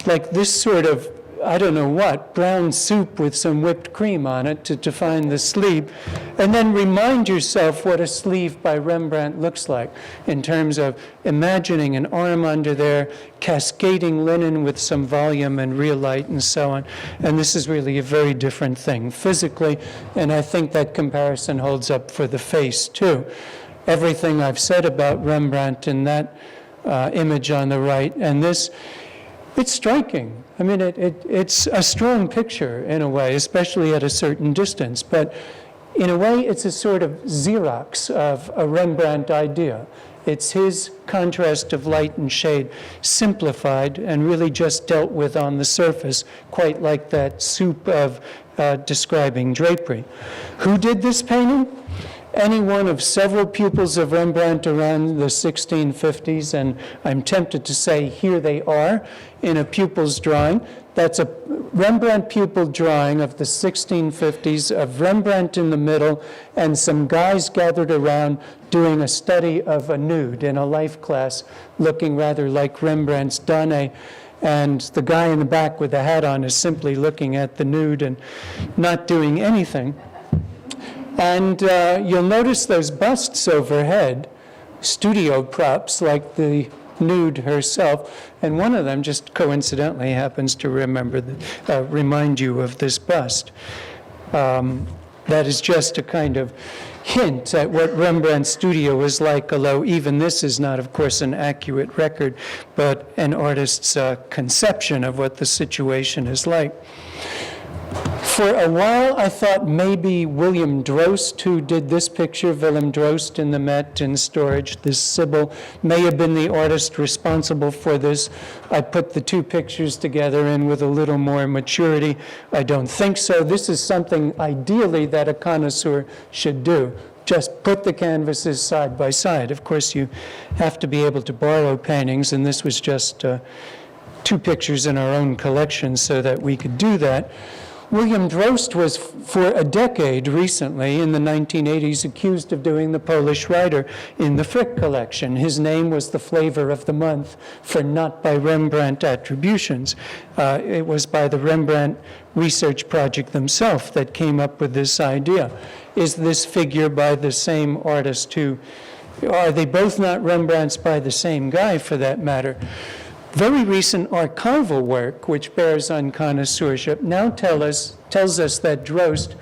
like this sort of, I don't know what, brown soup with some whipped cream on it to define the sleeve, and then remind yourself what a sleeve by Rembrandt looks like in terms of imagining an arm under there, cascading linen with some volume and real light and so on. And this is really a very different thing physically, and I think that comparison holds up for the face too. Everything I've said about Rembrandt in that image on the right, and this, it's striking. I mean, it's a strong picture in a way, especially at a certain distance, but in a way it's a sort of Xerox of a Rembrandt idea. It's his contrast of light and shade simplified and really just dealt with on the surface, quite like that soup of describing drapery. Who did this painting? Any one of several pupils of Rembrandt around the 1650s, and I'm tempted to say here they are in a pupil's drawing. That's a Rembrandt pupil drawing of the 1650s of Rembrandt in the middle and some guys gathered around doing a study of a nude in a life class, looking rather like Rembrandt's Danae. And the guy in the back with the hat on is simply looking at the nude and not doing anything. And you'll notice those busts overhead, studio props like the nude herself, and one of them just coincidentally happens to remind you of this bust. That is just a kind of hint at what Rembrandt's studio was like, although even this is not, of course, an accurate record, but an artist's conception of what the situation is like. For a while, I thought maybe William Drost, who did this picture, Willem Drost in the Met in storage, this Sibyl, may have been the artist responsible for this. I put the two pictures together and with a little more maturity. I don't think so. This is something ideally that a connoisseur should do. Just put the canvases side by side. Of course, you have to be able to borrow paintings, and this was just two pictures in our own collection so that we could do that. William Drost was, for a decade recently, in the 1980s, accused of doing the Polish writer in the Frick collection. His name was the flavor of the month for not by Rembrandt attributions. It was by the Rembrandt Research Project themselves that came up with this idea. Is this figure by the same artist who, are they both not Rembrandts by the same guy for that matter? Very recent archival work, which bears on connoisseurship, now tells us that Drost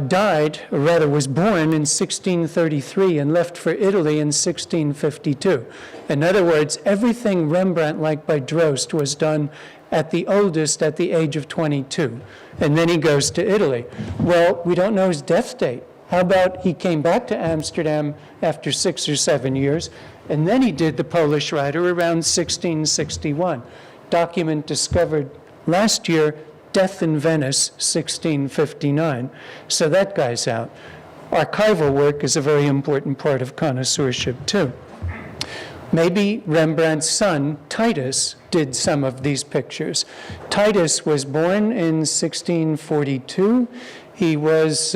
died, or rather was born in 1633 and left for Italy in 1652. In other words, everything Rembrandt-like by Drost was done at the oldest at the age of 22. And then he goes to Italy. Well, we don't know his death date. How about he came back to Amsterdam after 6 or 7 years, and then he did the Polish writer around 1661. Document discovered last year, death in Venice, 1659. So that guy's out. Archival work is a very important part of connoisseurship too. Maybe Rembrandt's son, Titus, did some of these pictures. Titus was born in 1642. He was,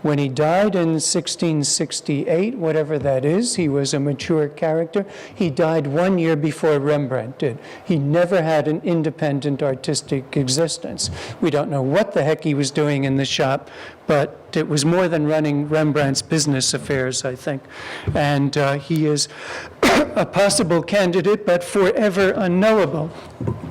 when he died in 1668, whatever that is, he was a mature character. He died 1 year before Rembrandt did. He never had an independent artistic existence. We don't know what the heck he was doing in the shop, but it was more than running Rembrandt's business affairs, I think. And he is a possible candidate, but forever unknowable.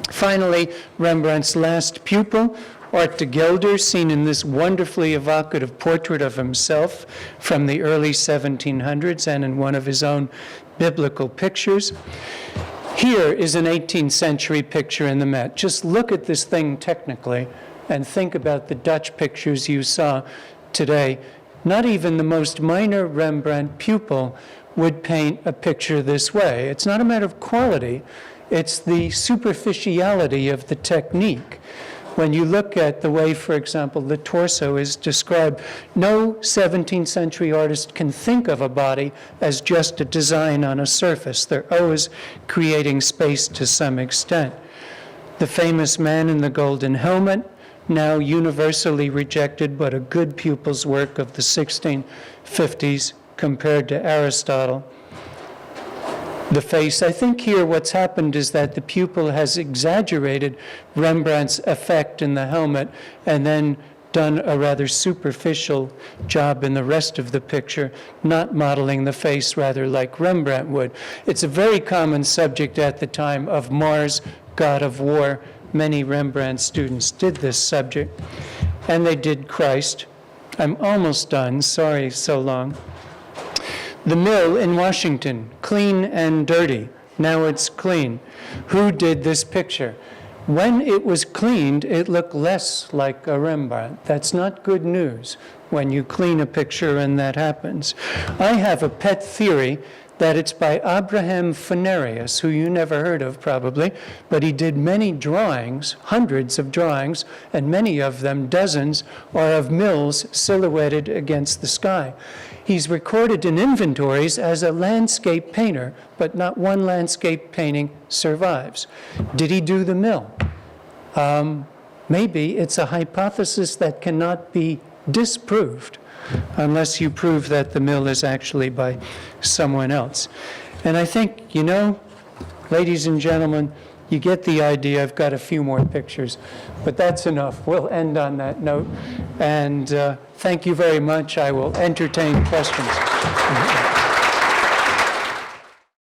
Finally, Rembrandt's last pupil, Art de Gelder, seen in this wonderfully evocative portrait of himself from the early 1700s and in one of his own biblical pictures. Here is an 18th century picture in the Met. Just look at this thing technically and think about the Dutch pictures you saw today. Not even the most minor Rembrandt pupil would paint a picture this way. It's not a matter of quality, it's the superficiality of the technique. When you look at the way, for example, the torso is described, no 17th century artist can think of a body as just a design on a surface. They're always creating space to some extent. The famous man in the golden helmet, now universally rejected, but a good pupil's work of the 1650s compared to Aristotle. The face, I think here what's happened is that the pupil has exaggerated Rembrandt's effect in the helmet and then done a rather superficial job in the rest of the picture, not modeling the face rather like Rembrandt would. It's a very common subject at the time of Mars, god of war. Many Rembrandt students did this subject, and they did Christ. I'm almost done, sorry so long. The mill in Washington, clean and dirty. Now it's clean. Who did this picture? When it was cleaned, it looked less like a Rembrandt. That's not good news when you clean a picture and that happens. I have a pet theory that it's by Abraham Fenerius, who you never heard of probably, but he did many drawings, hundreds of drawings, and many of them, dozens, are of mills silhouetted against the sky. He's recorded in inventories as a landscape painter, but not one landscape painting survives. Did he do the mill? Maybe it's a hypothesis that cannot be disproved unless you prove that the mill is actually by someone else. And I think, you know, ladies and gentlemen, you get the idea. I've got a few more pictures, but that's enough. We'll end on that note. And thank you very much. I will entertain questions.